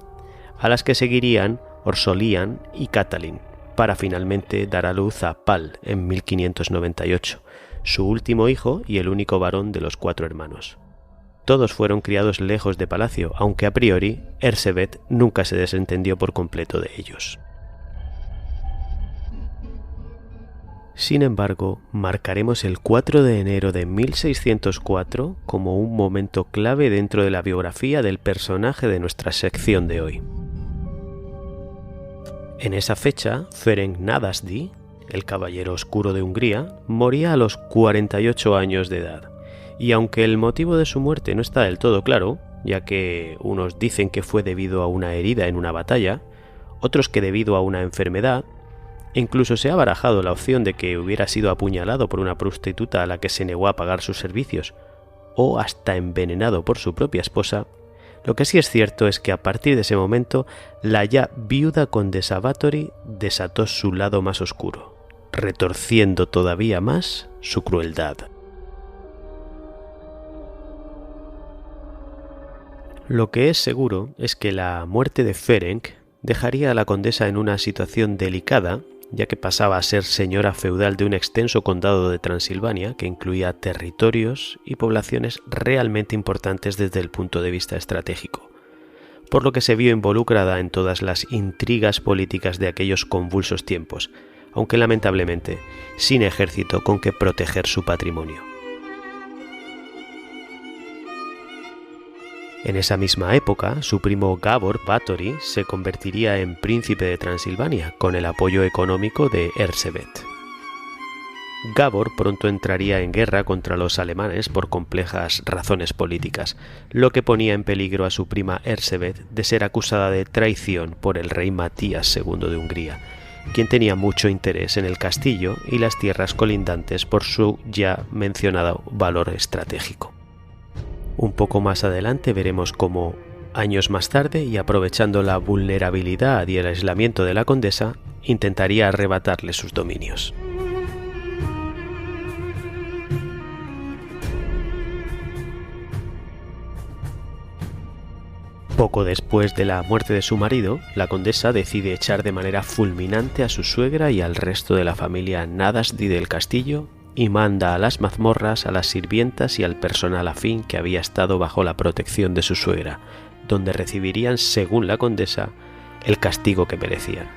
a las que seguirían Orsolín y Katalin, para finalmente dar a luz a Pál en 1598, su último hijo y el único varón de los 4 hermanos. Todos fueron criados lejos de palacio, aunque a priori Erzsébet nunca se desentendió por completo de ellos. Sin embargo, marcaremos el 4 de enero de 1604 como un momento clave dentro de la biografía del personaje de nuestra sección de hoy. En esa fecha, Ferenc Nadasdi, el caballero oscuro de Hungría, moría a los 48 años de edad, y aunque el motivo de su muerte no está del todo claro, ya que unos dicen que fue debido a una herida en una batalla, otros que debido a una enfermedad, incluso se ha barajado la opción de que hubiera sido apuñalado por una prostituta a la que se negó a pagar sus servicios, o hasta envenenado por su propia esposa, Lo que sí es cierto es que a partir de ese momento, la ya viuda condesa Bathory desató su lado más oscuro, retorciendo todavía más su crueldad. Lo que es seguro es que la muerte de Ferenc dejaría a la condesa en una situación delicada, ya que pasaba a ser señora feudal de un extenso condado de Transilvania que incluía territorios y poblaciones realmente importantes desde el punto de vista estratégico, por lo que se vio involucrada en todas las intrigas políticas de aquellos convulsos tiempos, aunque lamentablemente sin ejército con que proteger su patrimonio. En esa misma época, su primo Gabor Bathory se convertiría en príncipe de Transilvania con el apoyo económico de Erzsébet. Gabor pronto entraría en guerra contra los alemanes por complejas razones políticas, lo que ponía en peligro a su prima Erzsébet de ser acusada de traición por el rey Matías II de Hungría, quien tenía mucho interés en el castillo y las tierras colindantes por su ya mencionado valor estratégico. Un poco más adelante veremos cómo, años más tarde y aprovechando la vulnerabilidad y el aislamiento de la condesa, intentaría arrebatarle sus dominios. Poco después de la muerte de su marido, la condesa decide echar de manera fulminante a su suegra y al resto de la familia Nadasdi del castillo y manda a las mazmorras a las sirvientas y al personal afín que había estado bajo la protección de su suegra, donde recibirían, según la condesa, el castigo que merecían.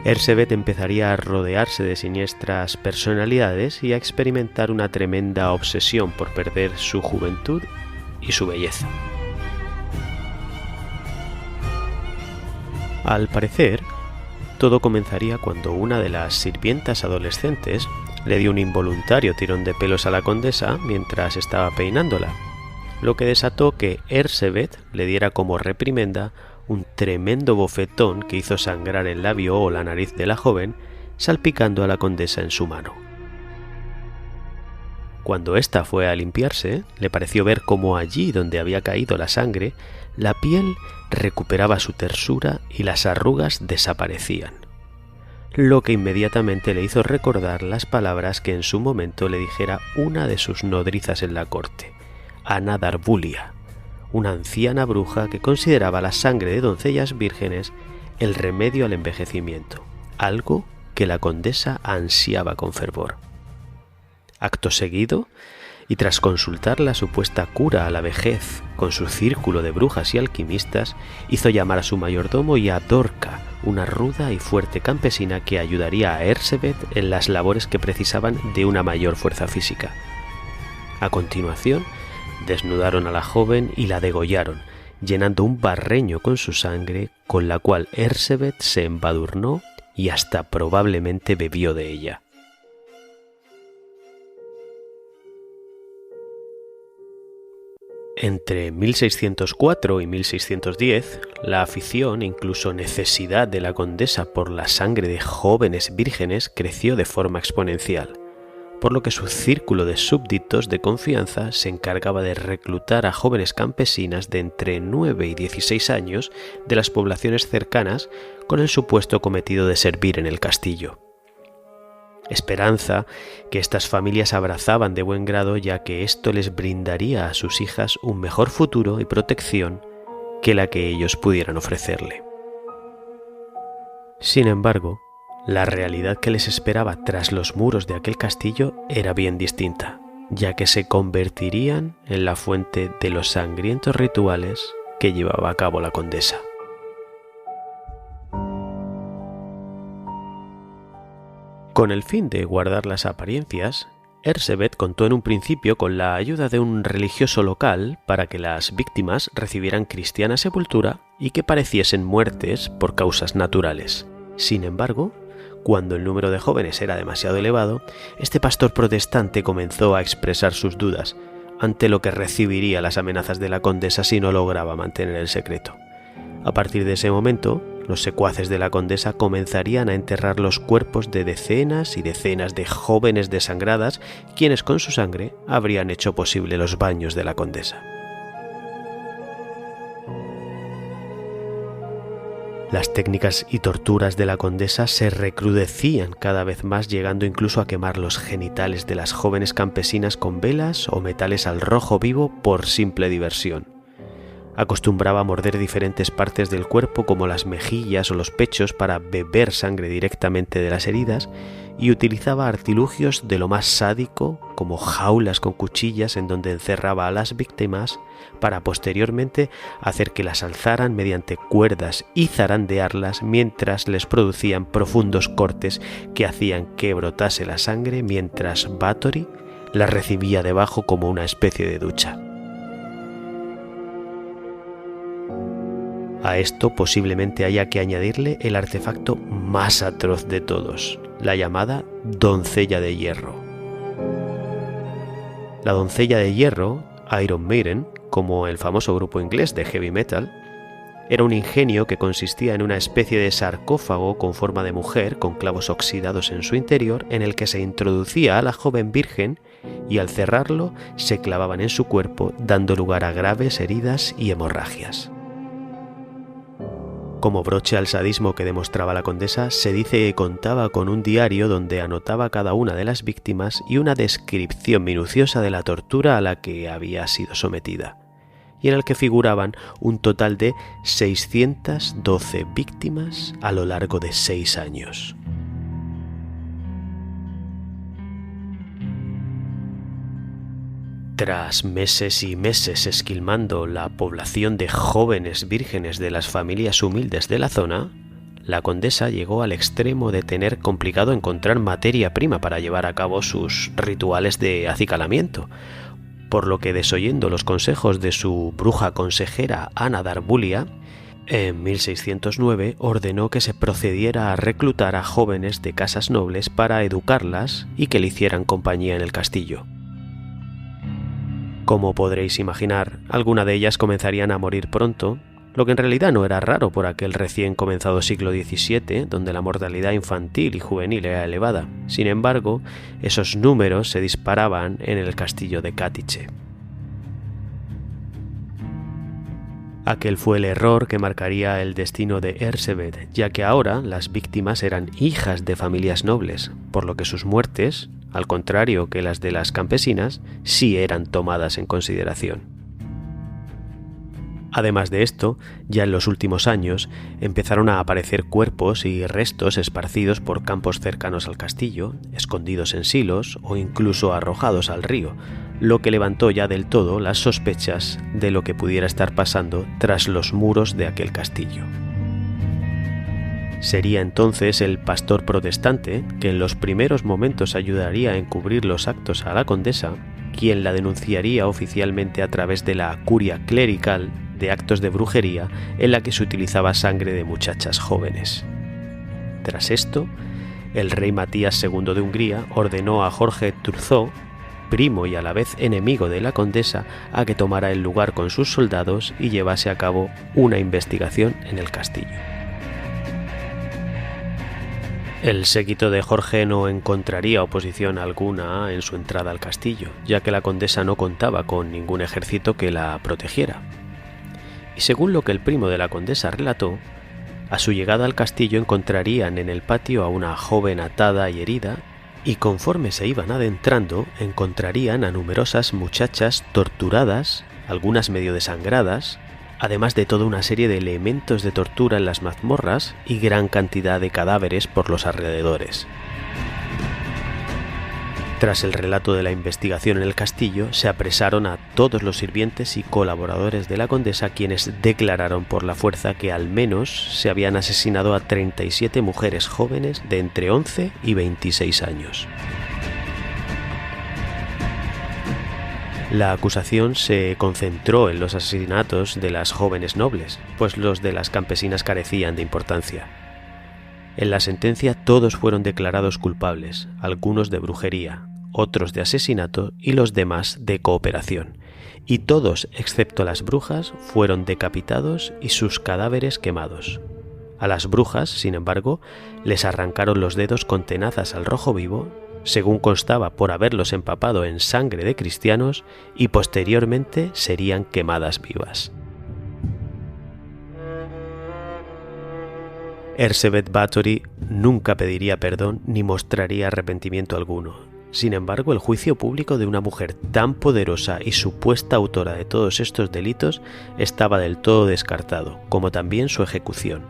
Erzsébet empezaría a rodearse de siniestras personalidades y a experimentar una tremenda obsesión por perder su juventud y su belleza. Al parecer, todo comenzaría cuando una de las sirvientas adolescentes le dio un involuntario tirón de pelos a la condesa mientras estaba peinándola, lo que desató que Erzsébet le diera como reprimenda un tremendo bofetón que hizo sangrar el labio o la nariz de la joven, salpicando a la condesa en su mano. Cuando ésta fue a limpiarse, le pareció ver cómo allí donde había caído la sangre, la piel recuperaba su tersura y las arrugas desaparecían, lo que inmediatamente le hizo recordar las palabras que en su momento le dijera una de sus nodrizas en la corte, Ana Darvulia, una anciana bruja que consideraba la sangre de doncellas vírgenes el remedio al envejecimiento, algo que la condesa ansiaba con fervor. Acto seguido, y tras consultar la supuesta cura a la vejez con su círculo de brujas y alquimistas, hizo llamar a su mayordomo y a Dorca, una ruda y fuerte campesina que ayudaría a Erzsébet en las labores que precisaban de una mayor fuerza física. A continuación, desnudaron a la joven y la degollaron, llenando un barreño con su sangre, con la cual Erzsébet se embadurnó y hasta probablemente bebió de ella. Entre 1604 y 1610, la afición e incluso necesidad de la condesa por la sangre de jóvenes vírgenes creció de forma exponencial, por lo que su círculo de súbditos de confianza se encargaba de reclutar a jóvenes campesinas de entre 9 y 16 años de las poblaciones cercanas con el supuesto cometido de servir en el castillo. Esperanza que estas familias abrazaban de buen grado, ya que esto les brindaría a sus hijas un mejor futuro y protección que la que ellos pudieran ofrecerle. Sin embargo, la realidad que les esperaba tras los muros de aquel castillo era bien distinta, ya que se convertirían en la fuente de los sangrientos rituales que llevaba a cabo la condesa. Con el fin de guardar las apariencias, Erzsébet contó en un principio con la ayuda de un religioso local para que las víctimas recibieran cristiana sepultura y que pareciesen muertes por causas naturales. Sin embargo, cuando el número de jóvenes era demasiado elevado, este pastor protestante comenzó a expresar sus dudas ante lo que recibiría las amenazas de la condesa si no lograba mantener el secreto. A partir de ese momento, los secuaces de la condesa comenzarían a enterrar los cuerpos de decenas y decenas de jóvenes desangradas, quienes con su sangre habrían hecho posible los baños de la condesa. Las técnicas y torturas de la condesa se recrudecían cada vez más, llegando incluso a quemar los genitales de las jóvenes campesinas con velas o metales al rojo vivo por simple diversión. Acostumbraba a morder diferentes partes del cuerpo como las mejillas o los pechos para beber sangre directamente de las heridas y utilizaba artilugios de lo más sádico como jaulas con cuchillas en donde encerraba a las víctimas para posteriormente hacer que las alzaran mediante cuerdas y zarandearlas mientras les producían profundos cortes que hacían que brotase la sangre mientras Bathory las recibía debajo como una especie de ducha. A esto posiblemente haya que añadirle el artefacto más atroz de todos, la llamada doncella de hierro. La doncella de hierro, Iron Maiden, como el famoso grupo inglés de heavy metal, era un ingenio que consistía en una especie de sarcófago con forma de mujer con clavos oxidados en su interior en el que se introducía a la joven virgen y al cerrarlo se clavaban en su cuerpo dando lugar a graves heridas y hemorragias. Como broche al sadismo que demostraba la condesa, se dice que contaba con un diario donde anotaba cada una de las víctimas y una descripción minuciosa de la tortura a la que había sido sometida, y en el que figuraban un total de 612 víctimas a lo largo de 6 años. Tras meses y meses esquilmando la población de jóvenes vírgenes de las familias humildes de la zona, la condesa llegó al extremo de tener complicado encontrar materia prima para llevar a cabo sus rituales de acicalamiento, por lo que, desoyendo los consejos de su bruja consejera Ana Darbulia, en 1609 ordenó que se procediera a reclutar a jóvenes de casas nobles para educarlas y que le hicieran compañía en el castillo. Como podréis imaginar, algunas de ellas comenzarían a morir pronto, lo que en realidad no era raro por aquel recién comenzado siglo XVII, donde la mortalidad infantil y juvenil era elevada. Sin embargo, esos números se disparaban en el castillo de Katice. Aquel fue el error que marcaría el destino de Erzsébet, ya que ahora las víctimas eran hijas de familias nobles, por lo que sus muertes, al contrario que las de las campesinas, sí eran tomadas en consideración. Además de esto, ya en los últimos años empezaron a aparecer cuerpos y restos esparcidos por campos cercanos al castillo, escondidos en silos o incluso arrojados al río, lo que levantó ya del todo las sospechas de lo que pudiera estar pasando tras los muros de aquel castillo. Sería entonces el pastor protestante, que en los primeros momentos ayudaría a encubrir los actos a la condesa, quien la denunciaría oficialmente a través de la curia clerical de actos de brujería en la que se utilizaba sangre de muchachas jóvenes. Tras esto, el rey Matías II de Hungría ordenó a Jorge Thurzó, primo y a la vez enemigo de la condesa, a que tomara el lugar con sus soldados y llevase a cabo una investigación en el castillo. El séquito de Jorge no encontraría oposición alguna en su entrada al castillo, ya que la condesa no contaba con ningún ejército que la protegiera. Y según lo que el primo de la condesa relató, a su llegada al castillo encontrarían en el patio a una joven atada y herida, y conforme se iban adentrando encontrarían a numerosas muchachas torturadas, algunas medio desangradas, además de toda una serie de elementos de tortura en las mazmorras y gran cantidad de cadáveres por los alrededores. Tras el relato de la investigación en el castillo, se apresaron a todos los sirvientes y colaboradores de la condesa, quienes declararon por la fuerza que al menos se habían asesinado a 37 mujeres jóvenes de entre 11 y 26 años. La acusación se concentró en los asesinatos de las jóvenes nobles, pues los de las campesinas carecían de importancia. En la sentencia todos fueron declarados culpables, algunos de brujería, otros de asesinato y los demás de cooperación, y todos, excepto las brujas, fueron decapitados y sus cadáveres quemados. A las brujas, sin embargo, les arrancaron los dedos con tenazas al rojo vivo, según constaba por haberlos empapado en sangre de cristianos, y posteriormente serían quemadas vivas. Erzsébet Báthory nunca pediría perdón ni mostraría arrepentimiento alguno. Sin embargo, el juicio público de una mujer tan poderosa y supuesta autora de todos estos delitos estaba del todo descartado, como también su ejecución,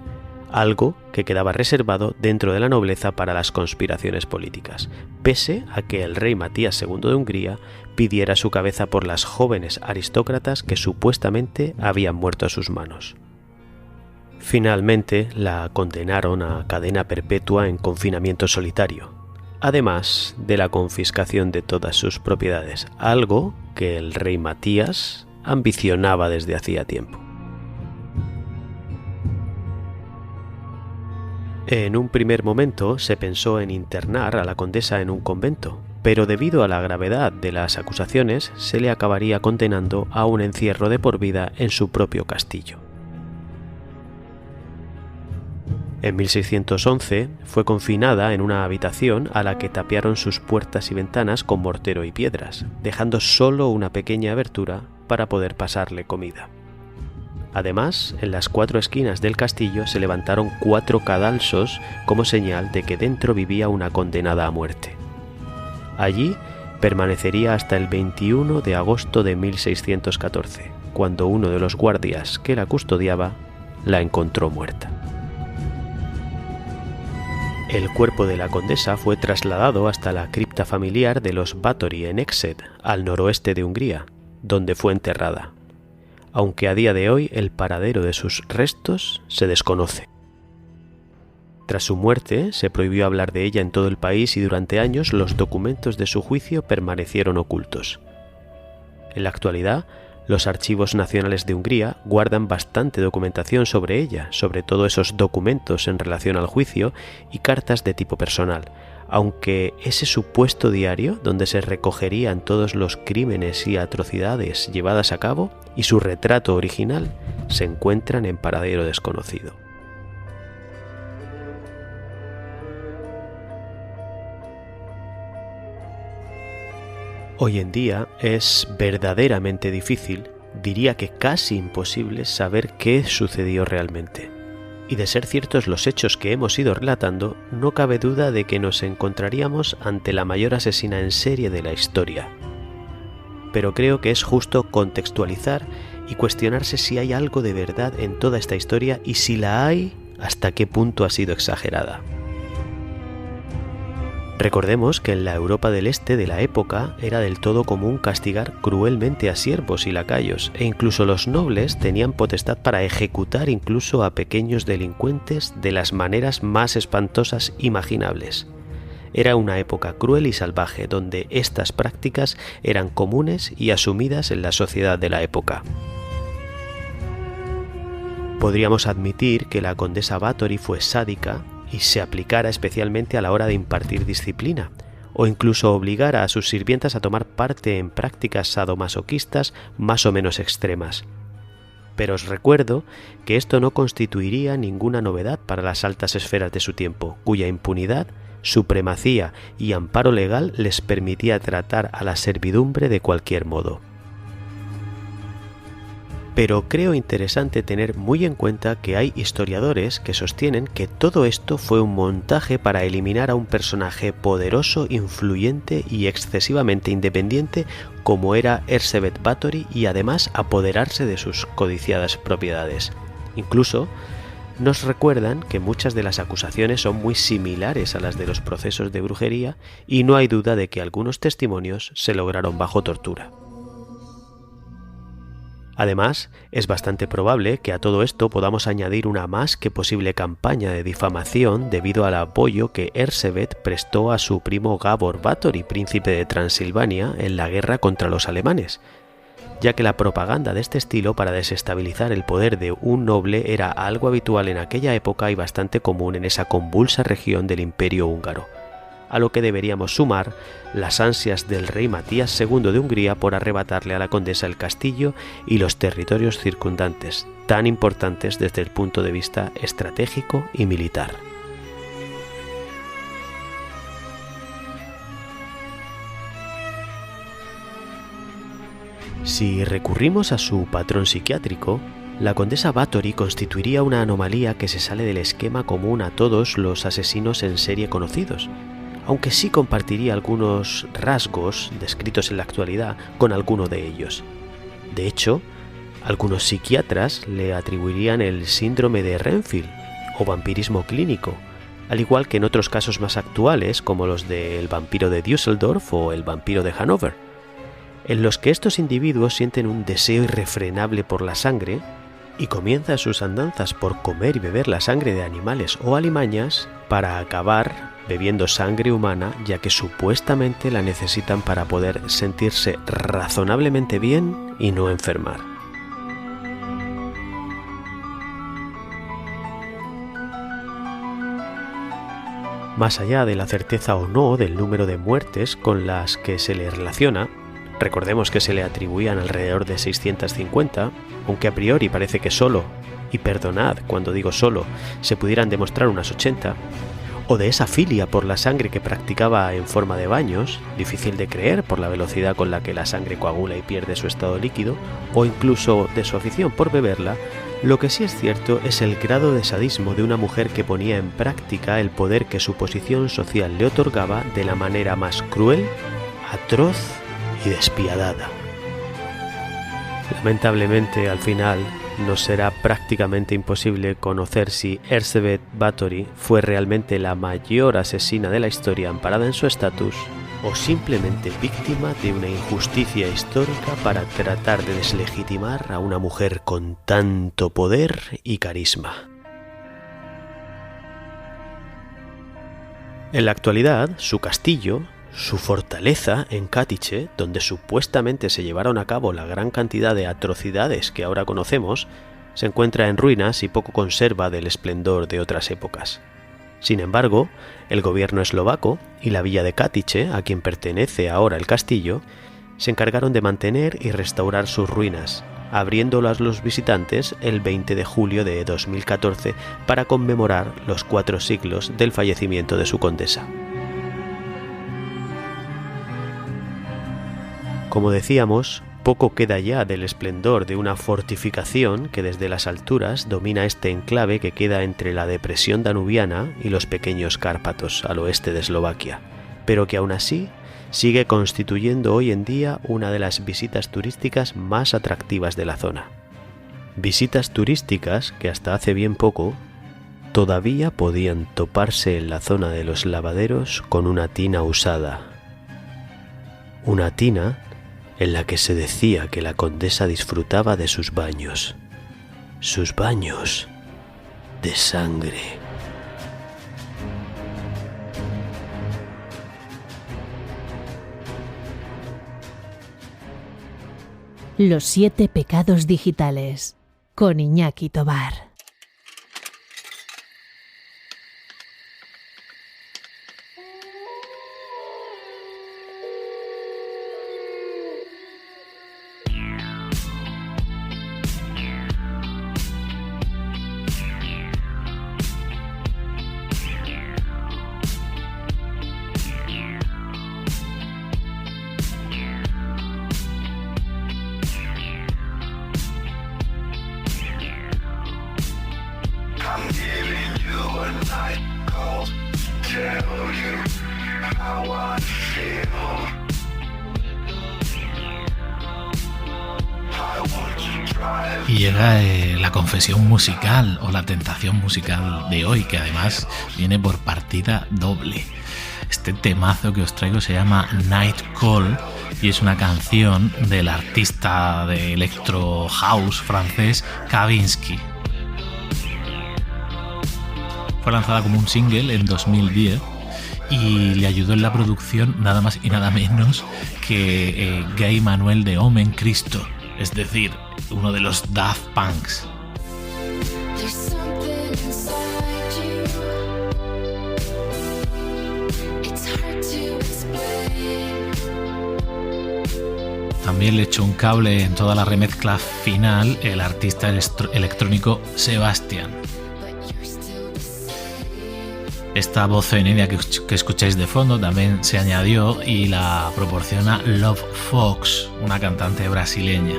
algo que quedaba reservado dentro de la nobleza para las conspiraciones políticas, pese a que el rey Matías II de Hungría pidiera su cabeza por las jóvenes aristócratas que supuestamente habían muerto a sus manos. Finalmente la condenaron a cadena perpetua en confinamiento solitario, además de la confiscación de todas sus propiedades, algo que el rey Matías ambicionaba desde hacía tiempo. En un primer momento se pensó en internar a la condesa en un convento, pero debido a la gravedad de las acusaciones se le acabaría condenando a un encierro de por vida en su propio castillo. En 1611 fue confinada en una habitación a la que tapiaron sus puertas y ventanas con mortero y piedras, dejando solo una pequeña abertura para poder pasarle comida. Además, en las 4 esquinas del castillo se levantaron 4 cadalsos como señal de que dentro vivía una condenada a muerte. Allí permanecería hasta el 21 de agosto de 1614, cuando uno de los guardias que la custodiaba la encontró muerta. El cuerpo de la condesa fue trasladado hasta la cripta familiar de los Báthory en Ecsed, al noroeste de Hungría, donde fue enterrada, aunque a día de hoy el paradero de sus restos se desconoce. Tras su muerte, se prohibió hablar de ella en todo el país y durante años los documentos de su juicio permanecieron ocultos. En la actualidad, los archivos nacionales de Hungría guardan bastante documentación sobre ella, sobre todo esos documentos en relación al juicio y cartas de tipo personal, aunque ese supuesto diario donde se recogerían todos los crímenes y atrocidades llevadas a cabo y su retrato original se encuentran en paradero desconocido. Hoy en día es verdaderamente difícil, diría que casi imposible, saber qué sucedió realmente. Y de ser ciertos los hechos que hemos ido relatando, no cabe duda de que nos encontraríamos ante la mayor asesina en serie de la historia. Pero creo que es justo contextualizar y cuestionarse si hay algo de verdad en toda esta historia y si la hay, hasta qué punto ha sido exagerada. Recordemos que en la Europa del Este de la época era del todo común castigar cruelmente a siervos y lacayos, e incluso los nobles tenían potestad para ejecutar incluso a pequeños delincuentes de las maneras más espantosas imaginables. Era una época cruel y salvaje donde estas prácticas eran comunes y asumidas en la sociedad de la época. Podríamos admitir que la condesa Báthory fue sádica y se aplicara especialmente a la hora de impartir disciplina, o incluso obligara a sus sirvientas a tomar parte en prácticas sadomasoquistas más o menos extremas. Pero os recuerdo que esto no constituiría ninguna novedad para las altas esferas de su tiempo, cuya impunidad, supremacía y amparo legal les permitía tratar a la servidumbre de cualquier modo. Pero creo interesante tener muy en cuenta que hay historiadores que sostienen que todo esto fue un montaje para eliminar a un personaje poderoso, influyente y excesivamente independiente como era Erzsébet Báthory y además apoderarse de sus codiciadas propiedades. Incluso nos recuerdan que muchas de las acusaciones son muy similares a las de los procesos de brujería y no hay duda de que algunos testimonios se lograron bajo tortura. Además, es bastante probable que a todo esto podamos añadir una más que posible campaña de difamación debido al apoyo que Erzsébet prestó a su primo Gábor Báthory, príncipe de Transilvania, en la guerra contra los alemanes, ya que la propaganda de este estilo para desestabilizar el poder de un noble era algo habitual en aquella época y bastante común en esa convulsa región del Imperio húngaro, a lo que deberíamos sumar las ansias del rey Matías II de Hungría por arrebatarle a la condesa el castillo y los territorios circundantes, tan importantes desde el punto de vista estratégico y militar. Si recurrimos a su patrón psiquiátrico, la condesa Bathory constituiría una anomalía que se sale del esquema común a todos los asesinos en serie conocidos, aunque sí compartiría algunos rasgos descritos en la actualidad con alguno de ellos. De hecho, algunos psiquiatras le atribuirían el síndrome de Renfield o vampirismo clínico, al igual que en otros casos más actuales como los del vampiro de Düsseldorf o el vampiro de Hannover, en los que estos individuos sienten un deseo irrefrenable por la sangre y comienzan sus andanzas por comer y beber la sangre de animales o alimañas para acabar bebiendo sangre humana, ya que supuestamente la necesitan para poder sentirse razonablemente bien y no enfermar. Más allá de la certeza o no del número de muertes con las que se le relaciona, recordemos que se le atribuían alrededor de 650, aunque a priori parece que solo, y perdonad cuando digo solo, se pudieran demostrar unas 80, o de esa filia por la sangre que practicaba en forma de baños, difícil de creer por la velocidad con la que la sangre coagula y pierde su estado líquido, o incluso de su afición por beberla, lo que sí es cierto es el grado de sadismo de una mujer que ponía en práctica el poder que su posición social le otorgaba de la manera más cruel, atroz y despiadada. Lamentablemente, al final, nos será prácticamente imposible conocer si Elizabeth Bathory fue realmente la mayor asesina de la historia amparada en su estatus o simplemente víctima de una injusticia histórica para tratar de deslegitimar a una mujer con tanto poder y carisma. En la actualidad, su castillo, su fortaleza en Katice, donde supuestamente se llevaron a cabo la gran cantidad de atrocidades que ahora conocemos, se encuentra en ruinas y poco conserva del esplendor de otras épocas. Sin embargo, el gobierno eslovaco y la villa de Katice, a quien pertenece ahora el castillo, se encargaron de mantener y restaurar sus ruinas, abriéndolas a los visitantes el 20 de julio de 2014 para conmemorar los 4 siglos del fallecimiento de su condesa. Como decíamos, poco queda ya del esplendor de una fortificación que desde las alturas domina este enclave que queda entre la depresión danubiana y los pequeños Cárpatos al oeste de Eslovaquia, pero que aún así sigue constituyendo hoy en día una de las visitas turísticas más atractivas de la zona. Visitas turísticas que hasta hace bien poco todavía podían toparse en la zona de los lavaderos con una tina usada. Una tina en la que se decía que la condesa disfrutaba de sus baños de sangre.
Los 7 pecados digitales, con Iñaki Tobar.
Y llega la confesión musical o la tentación musical de hoy, que además viene por partida doble. Este temazo que os traigo se llama Night Call y es una canción del artista de electro house francés Kavinsky. Fue lanzada como un single en 2010 y le ayudó en la producción nada más y nada menos que Gay Manuel de Omen Cristo, es decir, uno de los Daft Punks. También le echó un cable en toda la remezcla final el artista electrónico Sebastian. Esta voz femenina que escucháis de fondo también se añadió y la proporciona Love Fox, una cantante brasileña.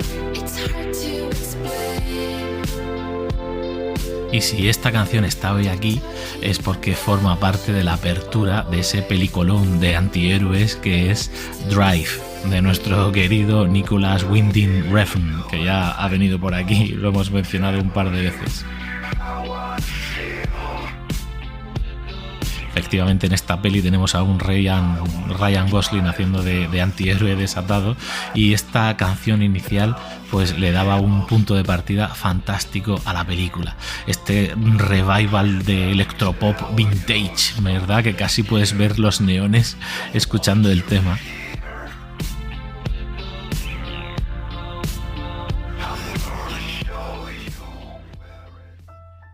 Y si esta canción está hoy aquí es porque forma parte de la apertura de ese peliculón de antihéroes que es Drive, de nuestro querido Nicholas Winding Refn, que ya ha venido por aquí, lo hemos mencionado un par de veces. Efectivamente, en esta peli tenemos a un Ryan Gosling haciendo de antihéroe desatado, y esta canción inicial pues le daba un punto de partida fantástico a la película. Este revival de electropop vintage, ¿verdad? Que casi puedes ver los neones escuchando el tema.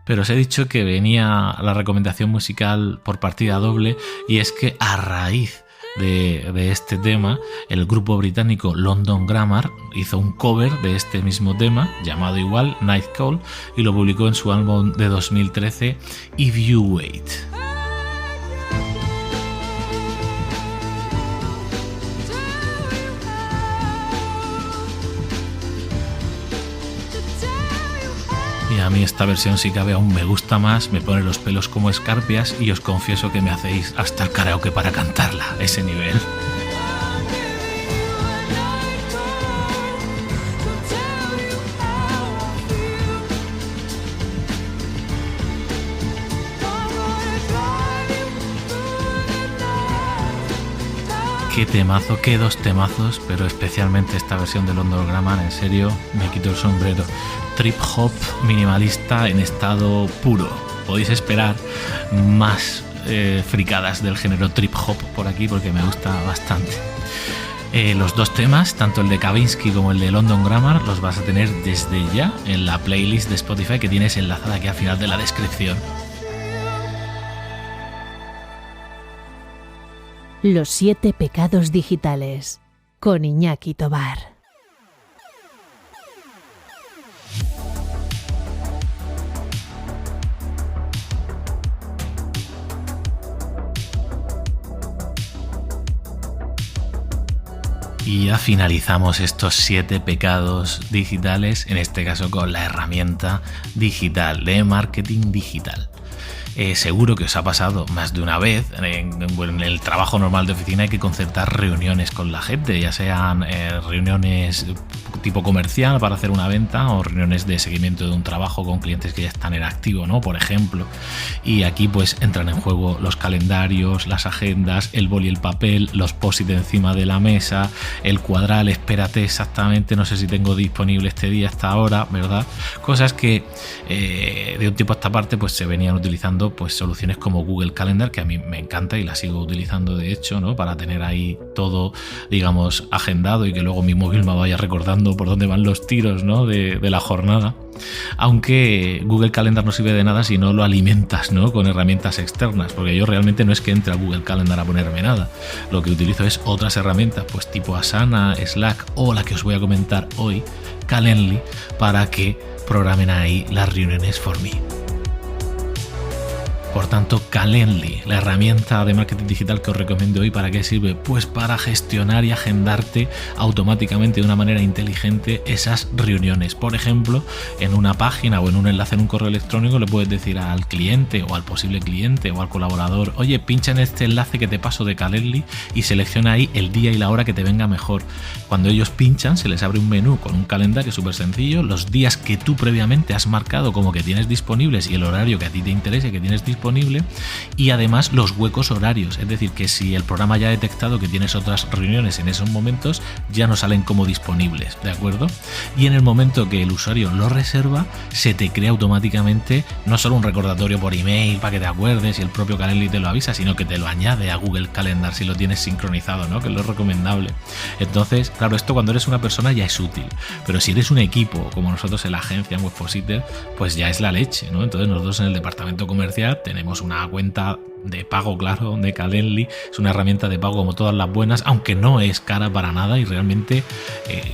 Pero os he dicho que venía la recomendación musical por partida doble, y es que a raíz de este tema, el grupo británico London Grammar hizo un cover de este mismo tema, llamado igual, Night Call, y lo publicó en su álbum de 2013, If You Wait. Y a mí esta versión, si cabe, aún me gusta más, me pone los pelos como escarpias, y os confieso que me hacéis hasta el karaoke para cantarla a ese nivel. Qué temazo, qué dos temazos, pero especialmente esta versión de London Grammar, en serio, me quito el sombrero. Trip hop minimalista en estado puro. Podéis esperar más fricadas del género trip hop por aquí, porque me gusta bastante. Los dos temas, tanto el de Kavinsky como el de London Grammar, los vas a tener desde ya en la playlist de Spotify que tienes enlazada aquí al final de la descripción.
Los 7 pecados digitales, con Iñaki Tobar.
Y ya finalizamos estos 7 pecados digitales, en este caso con la herramienta digital de marketing digital. Seguro que os ha pasado más de una vez. En el trabajo normal de oficina hay que concertar reuniones con la gente, ya sean reuniones tipo comercial para hacer una venta o reuniones de seguimiento de un trabajo con clientes que ya están en activo, ¿no? Por ejemplo. Y aquí pues entran en juego los calendarios, las agendas, el boli y el papel, los post-it encima de la mesa, el cuadral, espérate exactamente, no sé si tengo disponible este día, esta hora, ¿verdad? Cosas que de un tiempo a esta parte pues se venían utilizando pues soluciones como Google Calendar, que a mí me encanta y la sigo utilizando de hecho, ¿no? Para tener ahí todo, digamos, agendado y que luego mi móvil me vaya recordando por dónde van los tiros, ¿no? de la jornada. Aunque Google Calendar no sirve de nada si no lo alimentas, ¿no? Con herramientas externas, porque yo realmente no es que entre a Google Calendar a ponerme nada. Lo que utilizo es otras herramientas, pues tipo Asana, Slack o la que os voy a comentar hoy, Calendly, para que programen ahí las reuniones for me. Por tanto, Calendly, la herramienta de marketing digital que os recomiendo hoy, ¿para qué sirve? Pues para gestionar y agendarte automáticamente de una manera inteligente esas reuniones. Por ejemplo, en una página o en un enlace en un correo electrónico le puedes decir al cliente o al posible cliente o al colaborador: oye, pincha en este enlace que te paso de Calendly y selecciona ahí el día y la hora que te venga mejor. Cuando ellos pinchan, se les abre un menú con un calendario súper sencillo, los días que tú previamente has marcado como que tienes disponibles y el horario que a ti te interese que tienes disponible, y además los huecos horarios, es decir, que si el programa ya ha detectado que tienes otras reuniones en esos momentos, ya no salen como disponibles, ¿de acuerdo? Y en el momento que el usuario lo reserva, se te crea automáticamente no solo un recordatorio por email para que te acuerdes y el propio Calendly te lo avisa, sino que te lo añade a Google Calendar si lo tienes sincronizado, ¿no? Que es lo recomendable. Entonces, claro, esto cuando eres una persona ya es útil, pero si eres un equipo, como nosotros en la agencia, en Webpositor, pues ya es la leche, ¿no? Entonces nosotros en el departamento comercial tenemos una cuenta de pago, claro, de Calendly. Es una herramienta de pago como todas las buenas, aunque no es cara para nada y realmente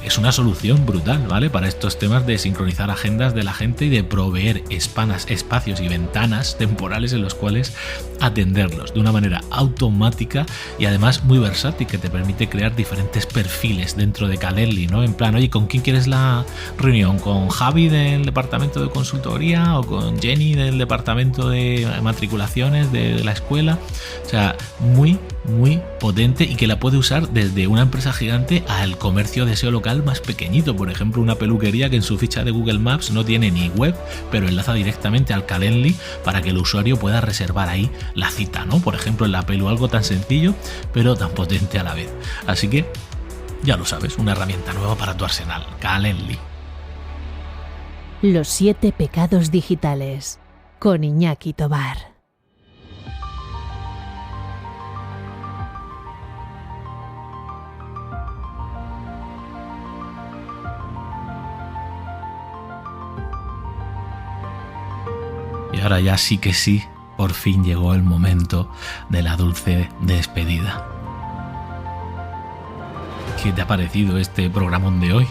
es una solución brutal, ¿vale? Para estos temas de sincronizar agendas de la gente y de proveer espacios y ventanas temporales en los cuales atenderlos de una manera automática y además muy versátil, que te permite crear diferentes perfiles dentro de Calendly, ¿no? En plan, oye, ¿con quién quieres la reunión? ¿Con Javi del departamento de consultoría o con Jenny del departamento de matriculaciones de la escuela? O sea, muy potente y que la puede usar desde una empresa gigante al comercio de SEO local más pequeñito. Por ejemplo, una peluquería que en su ficha de Google Maps no tiene ni web, pero enlaza directamente al Calendly para que el usuario pueda reservar ahí la cita, ¿no? Por ejemplo, en la pelu, algo tan sencillo pero tan potente a la vez. Así que ya lo sabes, una herramienta nueva para tu arsenal, Calendly.
Los 7 pecados digitales, con Iñaki Tobar.
Y ahora ya sí que sí, por fin llegó el momento de la dulce despedida. ¿Qué te ha parecido este programón de hoy?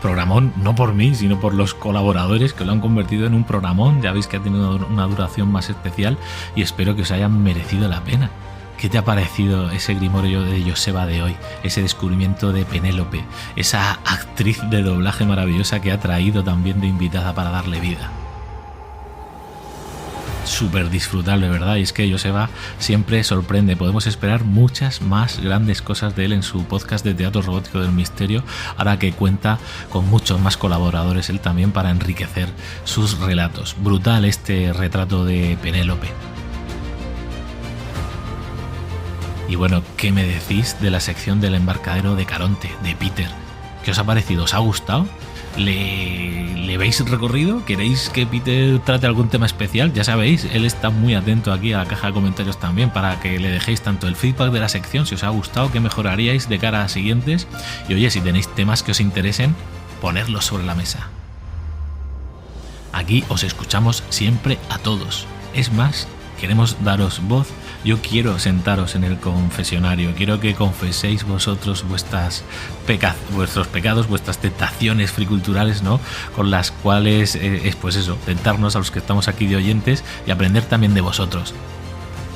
Programón no por mí, sino por los colaboradores que lo han convertido en un programón. Ya veis que ha tenido una duración más especial y espero que os haya merecido la pena. ¿Qué te ha parecido ese grimorio de Joseba de hoy? Ese descubrimiento de Penélope, esa actriz de doblaje maravillosa que ha traído también de invitada para darle vida. Súper disfrutable, ¿verdad? Y es que Joseba siempre sorprende. Podemos esperar muchas más grandes cosas de él en su podcast de Teatro Robótico del Misterio, ahora que cuenta con muchos más colaboradores él también para enriquecer sus relatos. Brutal este retrato de Penélope. Y bueno, ¿qué me decís de la sección del embarcadero de Caronte, de Peter? ¿Qué os ha parecido? ¿Os ha gustado? ¿Le veis recorrido? ¿Queréis que Peter trate algún tema especial? Ya sabéis, él está muy atento aquí a la caja de comentarios también para que le dejéis tanto el feedback de la sección, si os ha gustado, qué mejoraríais de cara a siguientes. Y oye, si tenéis temas que os interesen, ponedlos sobre la mesa. Aquí os escuchamos siempre a todos. Es más, queremos daros voz. Yo quiero sentaros en el confesionario, quiero que confeséis vosotros vuestros pecados, vuestras tentaciones friculturales, ¿no? Con las cuales es pues eso, tentarnos a los que estamos aquí de oyentes y aprender también de vosotros.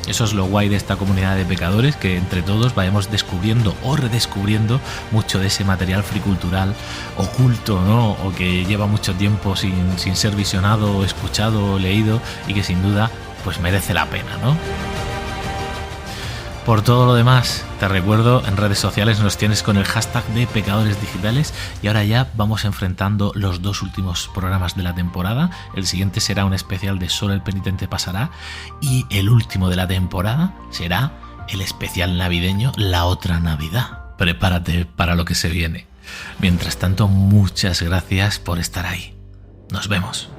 Eso es lo guay de esta comunidad de pecadores, que entre todos vayamos descubriendo o redescubriendo mucho de ese material fricultural oculto, ¿no? O que lleva mucho tiempo sin ser visionado, escuchado o leído y que sin duda pues merece la pena, ¿no? Por todo lo demás, te recuerdo, en redes sociales nos tienes con el hashtag de Pecadores Digitales y ahora ya vamos enfrentando los 2 últimos programas de la temporada. El siguiente será un especial de Solo el Penitente Pasará y el último de la temporada será el especial navideño La Otra Navidad. Prepárate para lo que se viene. Mientras tanto, muchas gracias por estar ahí. Nos vemos.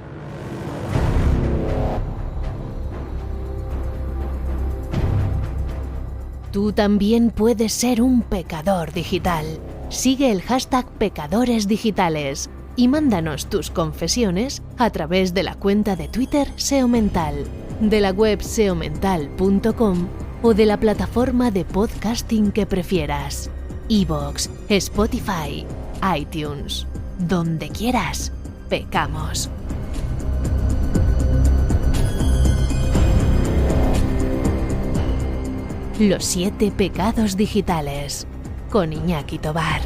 Tú también puedes ser un pecador digital. Sigue el hashtag Pecadores Digitales y mándanos tus confesiones a través de la cuenta de Twitter SEO Mental, de la web seomental.com o de la plataforma de podcasting que prefieras. iVoox, Spotify, iTunes. Donde quieras, pecamos. Los 7 pecados digitales, con Iñaki Tobar.